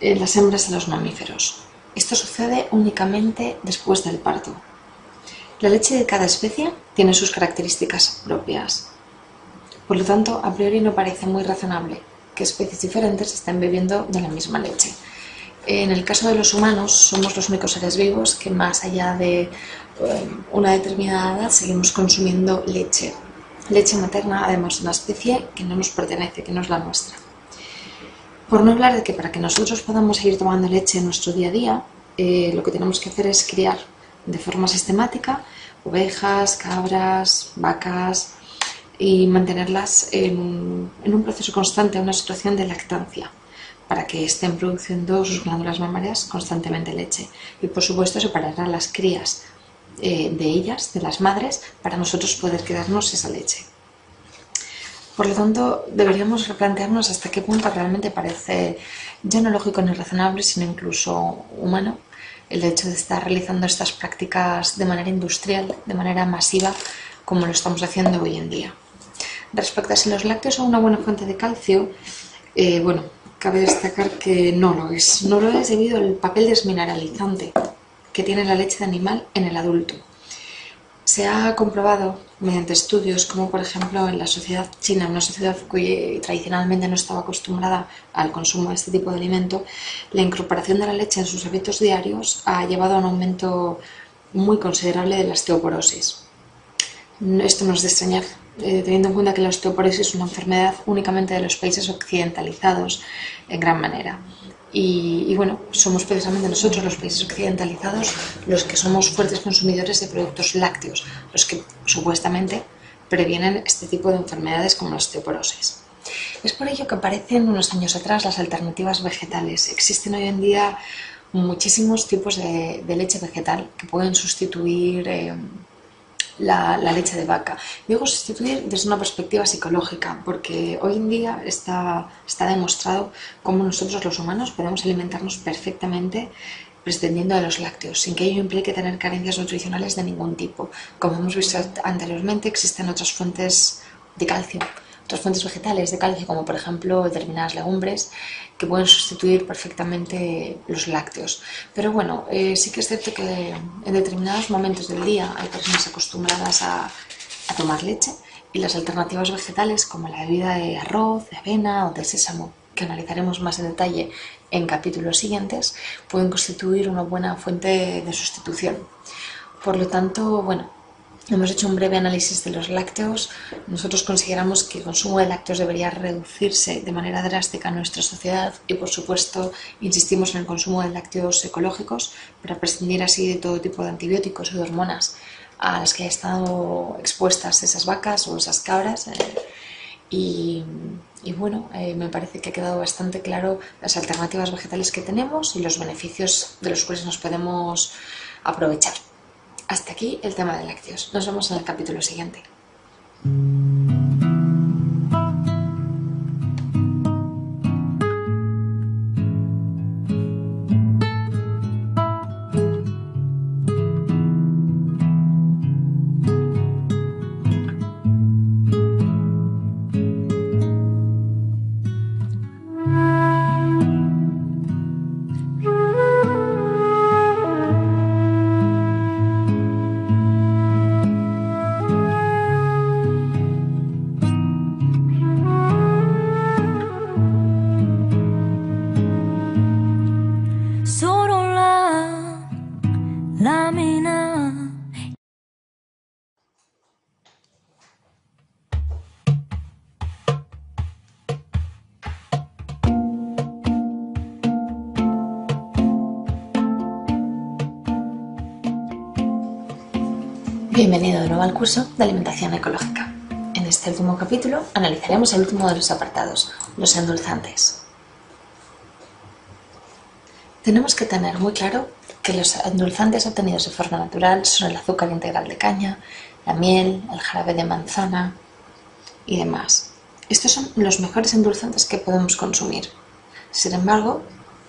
en las hembras de los mamíferos. Esto sucede únicamente después del parto. La leche de cada especie tiene sus características propias. Por lo tanto, a priori no parece muy razonable que especies diferentes estén bebiendo de la misma leche. En el caso de los humanos, somos los únicos seres vivos que más allá de una determinada edad seguimos consumiendo leche. Leche materna, además de una especie que no nos pertenece, que no es la nuestra. Por no hablar de que para que nosotros podamos seguir tomando leche en nuestro día a día, lo que tenemos que hacer es criar de forma sistemática ovejas, cabras, vacas y mantenerlas en un proceso constante, una situación de lactancia, para que estén produciendo sus glándulas mamarias constantemente leche. Y por supuesto separar a las crías de ellas, de las madres, para nosotros poder quedarnos esa leche. Por lo tanto, deberíamos replantearnos hasta qué punto realmente parece ya no lógico ni razonable, sino incluso humano, el hecho de estar realizando estas prácticas de manera industrial, de manera masiva, como lo estamos haciendo hoy en día. Respecto a si los lácteos son una buena fuente de calcio, bueno, cabe destacar que no lo es. No lo es debido al papel desmineralizante que tiene la leche de animal en el adulto. Se ha comprobado mediante estudios como por ejemplo en la sociedad china, una sociedad que tradicionalmente no estaba acostumbrada al consumo de este tipo de alimento, la incorporación de la leche en sus hábitos diarios ha llevado a un aumento muy considerable de la osteoporosis. Esto no es de extrañar, teniendo en cuenta que la osteoporosis es una enfermedad únicamente de los países occidentalizados en gran manera. Y bueno, somos precisamente nosotros, los países occidentalizados, los que somos fuertes consumidores de productos lácteos, los que supuestamente previenen este tipo de enfermedades como la osteoporosis. Es por ello que aparecen unos años atrás las alternativas vegetales. Existen hoy en día muchísimos tipos de leche vegetal que pueden sustituir la leche de vaca. Digo sustituir desde una perspectiva psicológica, porque hoy en día está demostrado cómo nosotros los humanos podemos alimentarnos perfectamente prescindiendo de los lácteos, sin que ello implique tener carencias nutricionales de ningún tipo. Como hemos visto anteriormente, existen otras fuentes de calcio, otras fuentes vegetales de calcio, como por ejemplo determinadas legumbres, que pueden sustituir perfectamente los lácteos. Pero bueno, sí que es cierto que en determinados momentos del día hay personas acostumbradas a tomar leche, y las alternativas vegetales como la bebida de arroz, de avena o de sésamo, que analizaremos más en detalle en capítulos siguientes, pueden constituir una buena fuente de sustitución. Por lo tanto, bueno, hemos hecho un breve análisis de los lácteos. Nosotros consideramos que el consumo de lácteos debería reducirse de manera drástica en nuestra sociedad y, por supuesto, insistimos en el consumo de lácteos ecológicos para prescindir así de todo tipo de antibióticos o de hormonas a las que hayan estado expuestas esas vacas o esas cabras. Y bueno, me parece que ha quedado bastante claro las alternativas vegetales que tenemos y los beneficios de los cuales nos podemos aprovechar. Hasta aquí el tema de lácteos. Nos vemos en el capítulo siguiente. Bienvenido de nuevo al curso de alimentación ecológica. En este último capítulo analizaremos el último de los apartados, los endulzantes. Tenemos que tener muy claro que los endulzantes obtenidos de forma natural son el azúcar integral de caña, la miel, el jarabe de manzana y demás. Estos son los mejores endulzantes que podemos consumir. Sin embargo,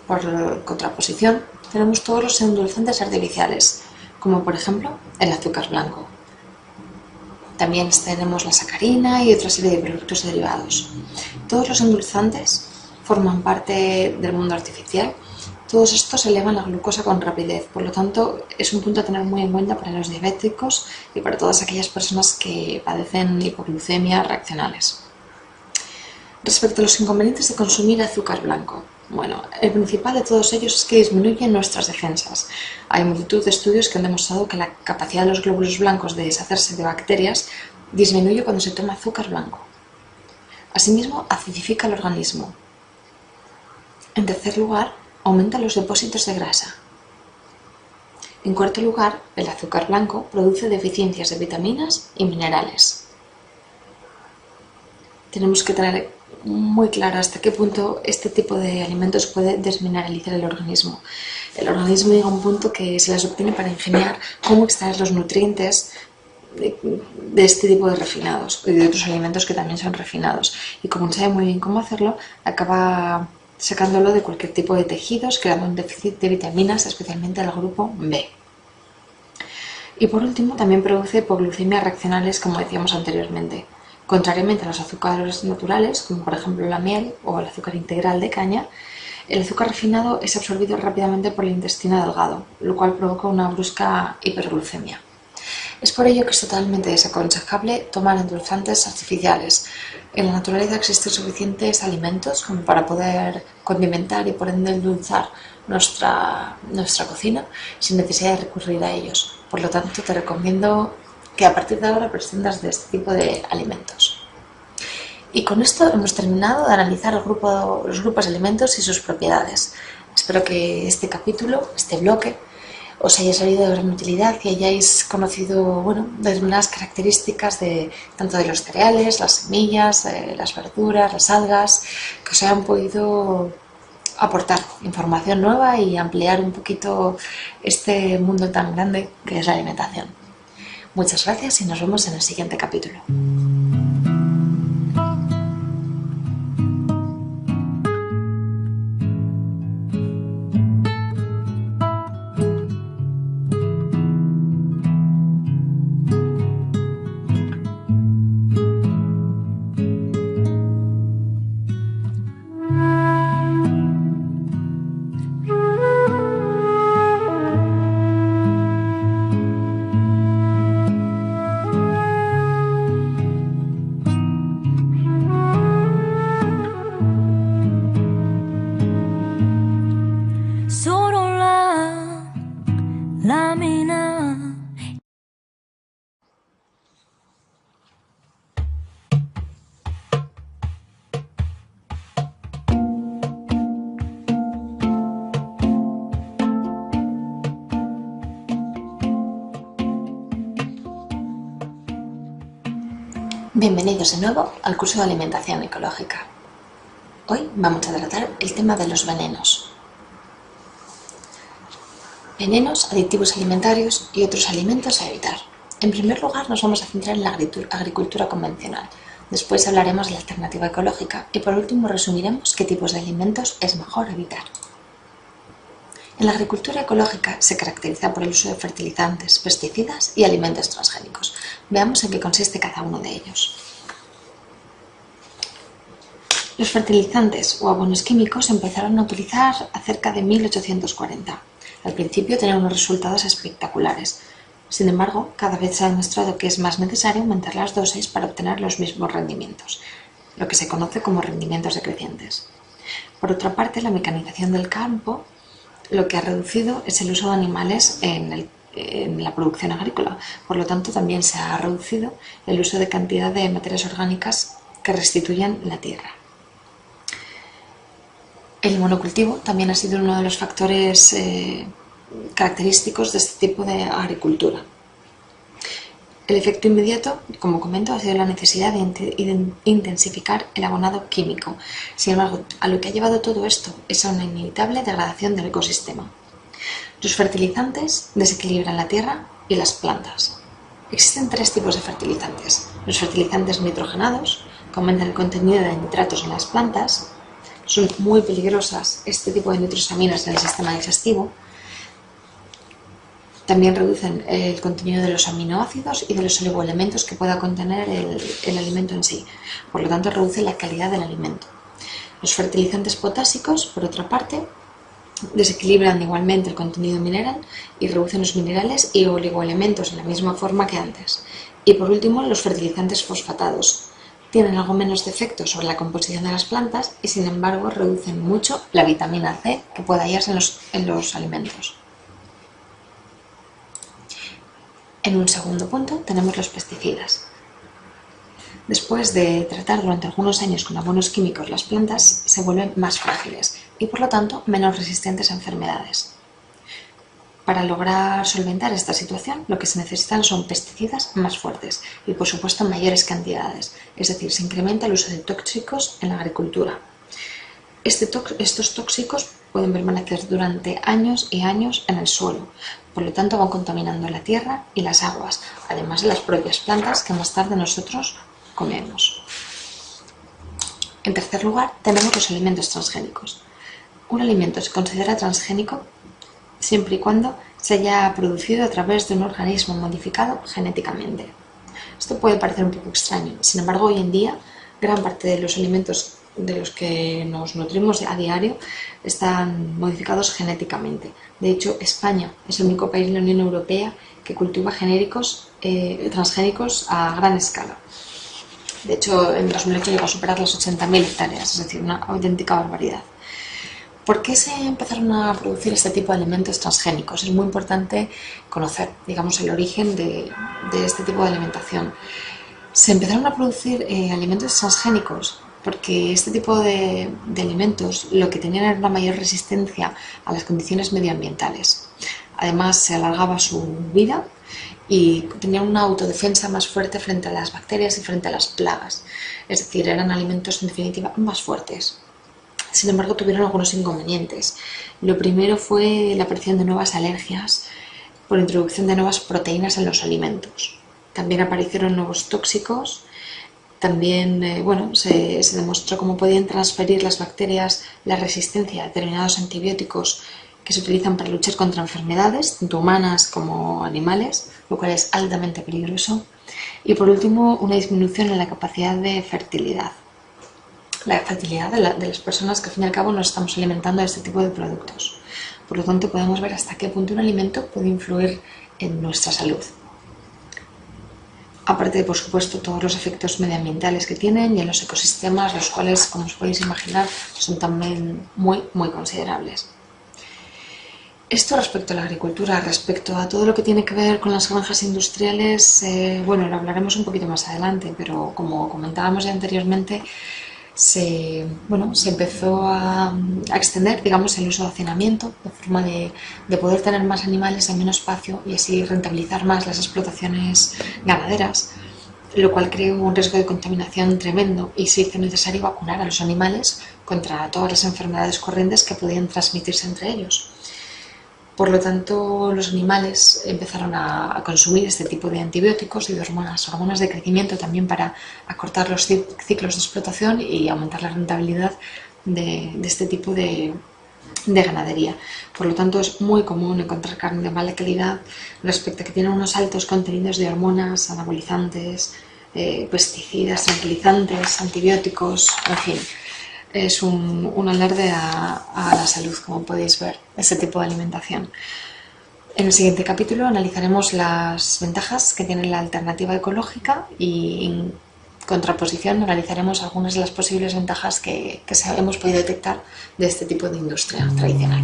por contraposición, tenemos todos los endulzantes artificiales, como por ejemplo el azúcar blanco. También tenemos la sacarina y otra serie de productos derivados. Todos los endulzantes forman parte del mundo artificial. Todos estos elevan la glucosa con rapidez, por lo tanto es un punto a tener muy en cuenta para los diabéticos y para todas aquellas personas que padecen hipoglucemia reaccionales. Respecto a los inconvenientes de consumir azúcar blanco, bueno, el principal de todos ellos es que disminuye nuestras defensas. Hay multitud de estudios que han demostrado que la capacidad de los glóbulos blancos de deshacerse de bacterias disminuye cuando se toma azúcar blanco. Asimismo, acidifica el organismo. En tercer lugar, aumenta los depósitos de grasa. En cuarto lugar, el azúcar blanco produce deficiencias de vitaminas y minerales. Tenemos que tener muy claro hasta qué punto este tipo de alimentos puede desmineralizar el organismo. El organismo llega a un punto que se las obtiene para ingeniar cómo extraer los nutrientes de este tipo de refinados y de otros alimentos que también son refinados. Y como no sabe muy bien cómo hacerlo, acaba sacándolo de cualquier tipo de tejidos, creando un déficit de vitaminas, especialmente del grupo B. Y por último, también produce hipoglucemias reaccionales, como decíamos anteriormente. Contrariamente a los azúcares naturales, como por ejemplo la miel o el azúcar integral de caña, el azúcar refinado es absorbido rápidamente por el intestino delgado, lo cual provoca una brusca hiperglucemia. Es por ello que es totalmente desaconsejable tomar endulzantes artificiales. En la naturaleza existen suficientes alimentos como para poder condimentar y por ende endulzar nuestra cocina sin necesidad de recurrir a ellos. Por lo tanto, te recomiendo que a partir de ahora prescindas de este tipo de alimentos. Y con esto hemos terminado de analizar los grupos de alimentos y sus propiedades. Espero que este capítulo, este bloque, os haya servido de gran utilidad y hayáis conocido determinadas características tanto de los cereales, las semillas, las verduras, las algas, que os hayan podido aportar información nueva y ampliar un poquito este mundo tan grande que es la alimentación. Muchas gracias y nos vemos en el siguiente capítulo. Bienvenidos de nuevo al curso de alimentación ecológica. Hoy vamos a tratar el tema de los venenos. Venenos, aditivos alimentarios y otros alimentos a evitar. En primer lugar nos vamos a centrar en la agricultura convencional. Después hablaremos de la alternativa ecológica y por último resumiremos qué tipos de alimentos es mejor evitar. En la agricultura ecológica se caracteriza por el uso de fertilizantes, pesticidas y alimentos transgénicos. Veamos en qué consiste cada uno de ellos. Los fertilizantes o abonos químicos se empezaron a utilizar cerca de 1840. Al principio tenían unos resultados espectaculares. Sin embargo, cada vez se ha demostrado que es más necesario aumentar las dosis para obtener los mismos rendimientos, lo que se conoce como rendimientos decrecientes. Por otra parte, la mecanización del campo lo que ha reducido es el uso de animales en la producción agrícola. Por lo tanto, también se ha reducido el uso de cantidad de materias orgánicas que restituyen la tierra. El monocultivo también ha sido uno de los factores característicos de este tipo de agricultura. El efecto inmediato, como comento, ha sido la necesidad de intensificar el abonado químico. Sin embargo, a lo que ha llevado todo esto es a una inevitable degradación del ecosistema. Los fertilizantes desequilibran la tierra y las plantas. Existen tres tipos de fertilizantes. Los fertilizantes nitrogenados, que aumentan el contenido de nitratos en las plantas. Son muy peligrosas este tipo de nitrosaminas en el sistema digestivo. También reducen el contenido de los aminoácidos y de los oligoelementos que pueda contener el alimento en sí. Por lo tanto, reduce la calidad del alimento. Los fertilizantes potásicos, por otra parte, desequilibran igualmente el contenido mineral y reducen los minerales y oligoelementos en la misma forma que antes. Y por último, los fertilizantes fosfatados, tienen algo menos de efecto sobre la composición de las plantas y sin embargo reducen mucho la vitamina C que puede hallarse en los alimentos. En un segundo punto tenemos los pesticidas. Después de tratar durante algunos años con abonos químicos, las plantas se vuelven más frágiles y por lo tanto menos resistentes a enfermedades. Para lograr solventar esta situación, lo que se necesitan son pesticidas más fuertes y, por supuesto, en mayores cantidades, es decir, se incrementa el uso de tóxicos en la agricultura. Estos tóxicos pueden permanecer durante años y años en el suelo, por lo tanto van contaminando la tierra y las aguas, además de las propias plantas que más tarde nosotros comemos. En tercer lugar, tenemos los alimentos transgénicos. Un alimento se considera transgénico siempre y cuando se haya producido a través de un organismo modificado genéticamente. Esto puede parecer un poco extraño, sin embargo, hoy en día gran parte de los alimentos de los que nos nutrimos a diario están modificados genéticamente. De hecho, España es el único país de la Unión Europea que cultiva transgénicos a gran escala. De hecho, en 2008 llegó a superar las 80.000 hectáreas, es decir, una auténtica barbaridad. ¿Por qué se empezaron a producir este tipo de alimentos transgénicos? Es muy importante conocer, digamos, el origen de este tipo de alimentación. Se empezaron a producir alimentos transgénicos porque este tipo de alimentos lo que tenían era una mayor resistencia a las condiciones medioambientales. Además, se alargaba su vida y tenían una autodefensa más fuerte frente a las bacterias y frente a las plagas. Es decir, eran alimentos en definitiva más fuertes. Sin embargo, tuvieron algunos inconvenientes. Lo primero fue la aparición de nuevas alergias por introducción de nuevas proteínas en los alimentos. También aparecieron nuevos tóxicos. También se demostró cómo podían transferir las bacterias la resistencia a determinados antibióticos que se utilizan para luchar contra enfermedades, tanto humanas como animales, lo cual es altamente peligroso. Y por último, una disminución en la capacidad de fertilidad. La fertilidad de las personas que al fin y al cabo nos estamos alimentando de este tipo de productos. Por lo tanto, podemos ver hasta qué punto un alimento puede influir en nuestra salud. Aparte de, por supuesto, todos los efectos medioambientales que tienen y en los ecosistemas, los cuales, como os podéis imaginar, son también muy, muy considerables. Esto respecto a la agricultura, respecto a todo lo que tiene que ver con las granjas industriales, lo hablaremos un poquito más adelante, pero como comentábamos ya anteriormente, se empezó a extender, digamos, el uso de hacinamiento de forma de poder tener más animales en menos espacio y así rentabilizar más las explotaciones ganaderas, lo cual creó un riesgo de contaminación tremendo y se hizo necesario vacunar a los animales contra todas las enfermedades corrientes que podían transmitirse entre ellos. Por lo tanto, los animales empezaron a consumir este tipo de antibióticos y de hormonas de crecimiento también para acortar los ciclos de explotación y aumentar la rentabilidad de este tipo de ganadería. Por lo tanto, es muy común encontrar carne de mala calidad respecto a que tiene unos altos contenidos de hormonas, anabolizantes, pesticidas, tranquilizantes, antibióticos, en fin. Es un alarde a la salud, como podéis ver, ese tipo de alimentación. En el siguiente capítulo analizaremos las ventajas que tiene la alternativa ecológica y en contraposición analizaremos algunas de las posibles ventajas que hemos podido detectar de este tipo de industria tradicional.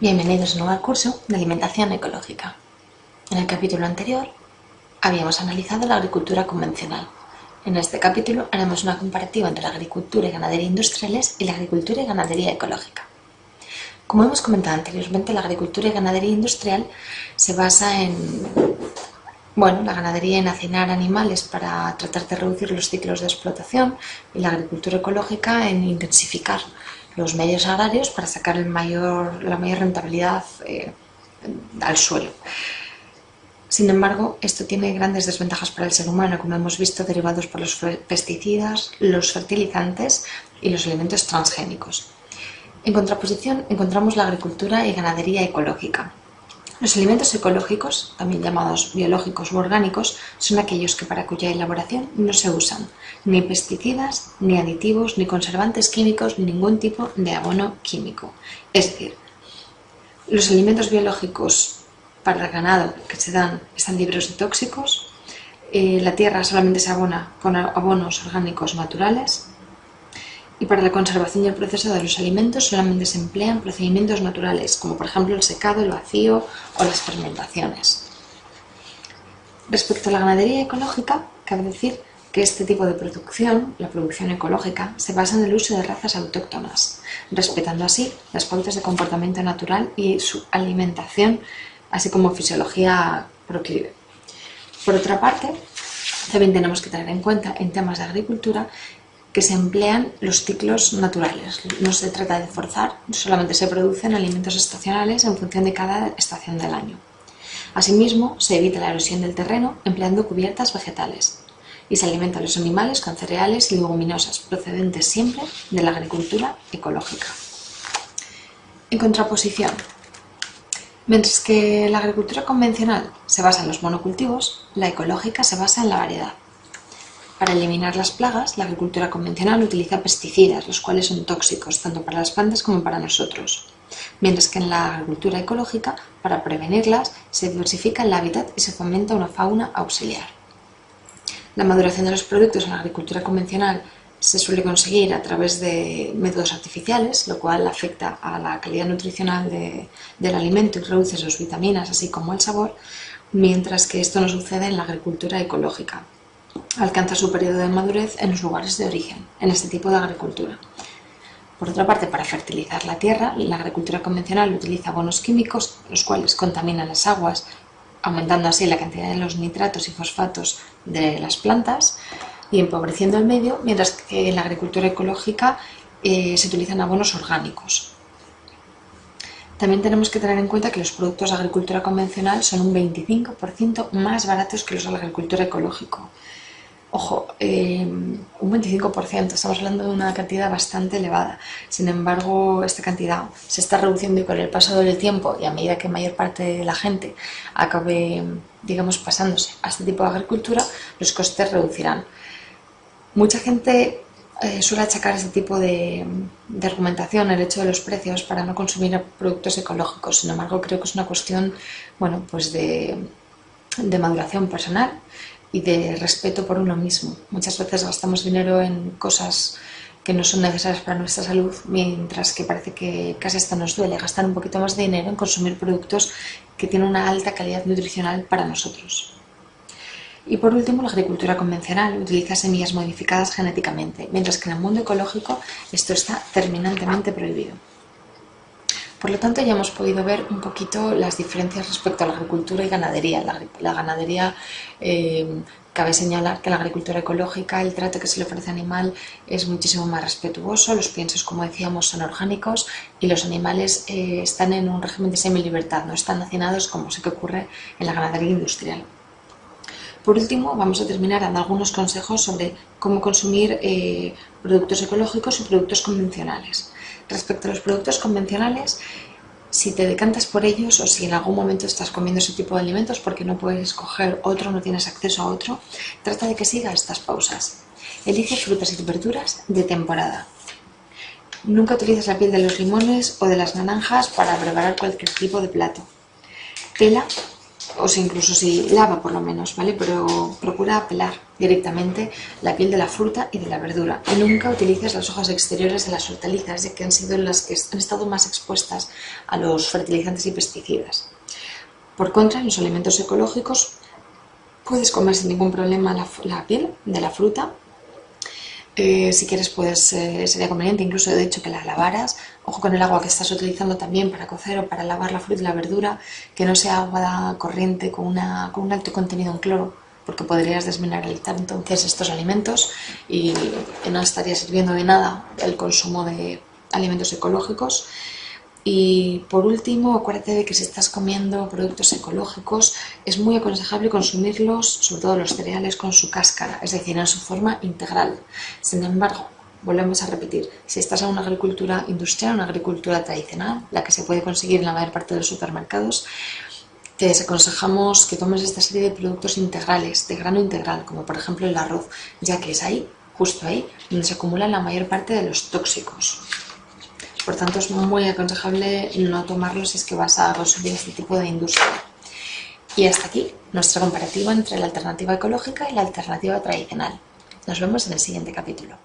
Bienvenidos de nuevo al curso de alimentación ecológica. En el capítulo anterior habíamos analizado la agricultura convencional, En este capítulo haremos una comparativa entre la agricultura y ganadería industriales y la agricultura y ganadería ecológica. Como hemos comentado anteriormente, la agricultura y ganadería industrial se basa en la ganadería en hacinar animales para tratar de reducir los ciclos de explotación y la agricultura ecológica en intensificar los medios agrarios para sacar la mayor rentabilidad al suelo. Sin embargo, esto tiene grandes desventajas para el ser humano, como hemos visto, derivados por los pesticidas, los fertilizantes y los elementos transgénicos. En contraposición, encontramos la agricultura y ganadería ecológica. Los alimentos ecológicos, también llamados biológicos u orgánicos, son aquellos que para cuya elaboración no se usan ni pesticidas, ni aditivos, ni conservantes químicos, ni ningún tipo de abono químico. Es decir, los alimentos biológicos para el ganado que se dan están libres de tóxicos, la tierra solamente se abona con abonos orgánicos naturales y para la conservación y el proceso de los alimentos solamente se emplean procedimientos naturales, como por ejemplo el secado, el vacío o las fermentaciones. Respecto a la ganadería ecológica, cabe decir que este tipo de producción, la producción ecológica, se basa en el uso de razas autóctonas, respetando así las pautas de comportamiento natural y su alimentación, así como fisiología proclive. Por otra parte, también tenemos que tener en cuenta en temas de agricultura que se emplean los ciclos naturales. No se trata de forzar, solamente se producen alimentos estacionales en función de cada estación del año. Asimismo, se evita la erosión del terreno empleando cubiertas vegetales y se alimentan los animales con cereales y leguminosas procedentes siempre de la agricultura ecológica. En contraposición, mientras que la agricultura convencional se basa en los monocultivos, la ecológica se basa en la variedad. Para eliminar las plagas, la agricultura convencional utiliza pesticidas, los cuales son tóxicos tanto para las plantas como para nosotros. Mientras que en la agricultura ecológica, para prevenirlas, se diversifica el hábitat y se fomenta una fauna auxiliar. La maduración de los productos en la agricultura convencional se suele conseguir a través de métodos artificiales, lo cual afecta a la calidad nutricional del alimento y reduce sus vitaminas, así como el sabor, mientras que esto no sucede en la agricultura ecológica. Alcanza su periodo de madurez en los lugares de origen, en este tipo de agricultura. Por otra parte, para fertilizar la tierra, la agricultura convencional utiliza abonos químicos, los cuales contaminan las aguas, aumentando así la cantidad de los nitratos y fosfatos de las plantas y empobreciendo el medio, mientras que en la agricultura ecológica se utilizan abonos orgánicos. También tenemos que tener en cuenta que los productos de agricultura convencional son un 25% más baratos que los de la agricultura ecológica. Ojo, un 25%, estamos hablando de una cantidad bastante elevada. Sin embargo, esta cantidad se está reduciendo y con el paso del tiempo y a medida que mayor parte de la gente acabe, pasándose a este tipo de agricultura, los costes reducirán. Mucha gente suele achacar este tipo de argumentación, el hecho de los precios, para no consumir productos ecológicos. Sin embargo, creo que es una cuestión de maduración personal y de respeto por uno mismo. Muchas veces gastamos dinero en cosas que no son necesarias para nuestra salud, mientras que parece que casi hasta nos duele gastar un poquito más de dinero en consumir productos que tienen una alta calidad nutricional para nosotros. Y por último, la agricultura convencional utiliza semillas modificadas genéticamente, mientras que en el mundo ecológico esto está terminantemente prohibido. Por lo tanto, ya hemos podido ver un poquito las diferencias respecto a la agricultura y ganadería. La ganadería, cabe señalar que en la agricultura ecológica el trato que se le ofrece al animal es muchísimo más respetuoso, los piensos, como decíamos, son orgánicos y los animales están en un régimen de semilibertad, no están hacinados como sí que ocurre en la ganadería industrial. Por último, vamos a terminar dando algunos consejos sobre cómo consumir productos ecológicos y productos convencionales. Respecto a los productos convencionales, si te decantas por ellos o si en algún momento estás comiendo ese tipo de alimentos porque no puedes escoger otro, no tienes acceso a otro, trata de que siga estas pausas. Elige frutas y verduras de temporada. Nunca utilices la piel de los limones o de las naranjas para preparar cualquier tipo de plato. Pela, o si incluso si lava por lo menos, ¿vale? Pero procura pelar directamente la piel de la fruta y de la verdura. Y nunca utilices las hojas exteriores de las hortalizas, ya que han sido las que han estado más expuestas a los fertilizantes y pesticidas. Por contra, en los alimentos ecológicos Puedes comer sin ningún problema la piel de la fruta. Si quieres, sería conveniente incluso de hecho que la lavaras. Ojo con el agua que estás utilizando también para cocer o para lavar la fruta y la verdura, que no sea agua corriente con un alto contenido en cloro, porque podrías desmineralizar entonces estos alimentos y no estaría sirviendo de nada el consumo de alimentos ecológicos. Y por último, acuérdate de que si estás comiendo productos ecológicos es muy aconsejable consumirlos, sobre todo los cereales, con su cáscara, es decir, en su forma integral. Sin embargo, volvemos a repetir, si estás en una agricultura industrial, una agricultura tradicional, la que se puede conseguir en la mayor parte de los supermercados, te desaconsejamos que tomes esta serie de productos integrales, de grano integral, como por ejemplo el arroz, ya que es ahí, justo ahí, donde se acumulan la mayor parte de los tóxicos. Por tanto, es muy aconsejable no tomarlo si es que vas a consumir este tipo de industria. Y hasta aquí nuestra comparativa entre la alternativa ecológica y la alternativa tradicional. Nos vemos en el siguiente capítulo.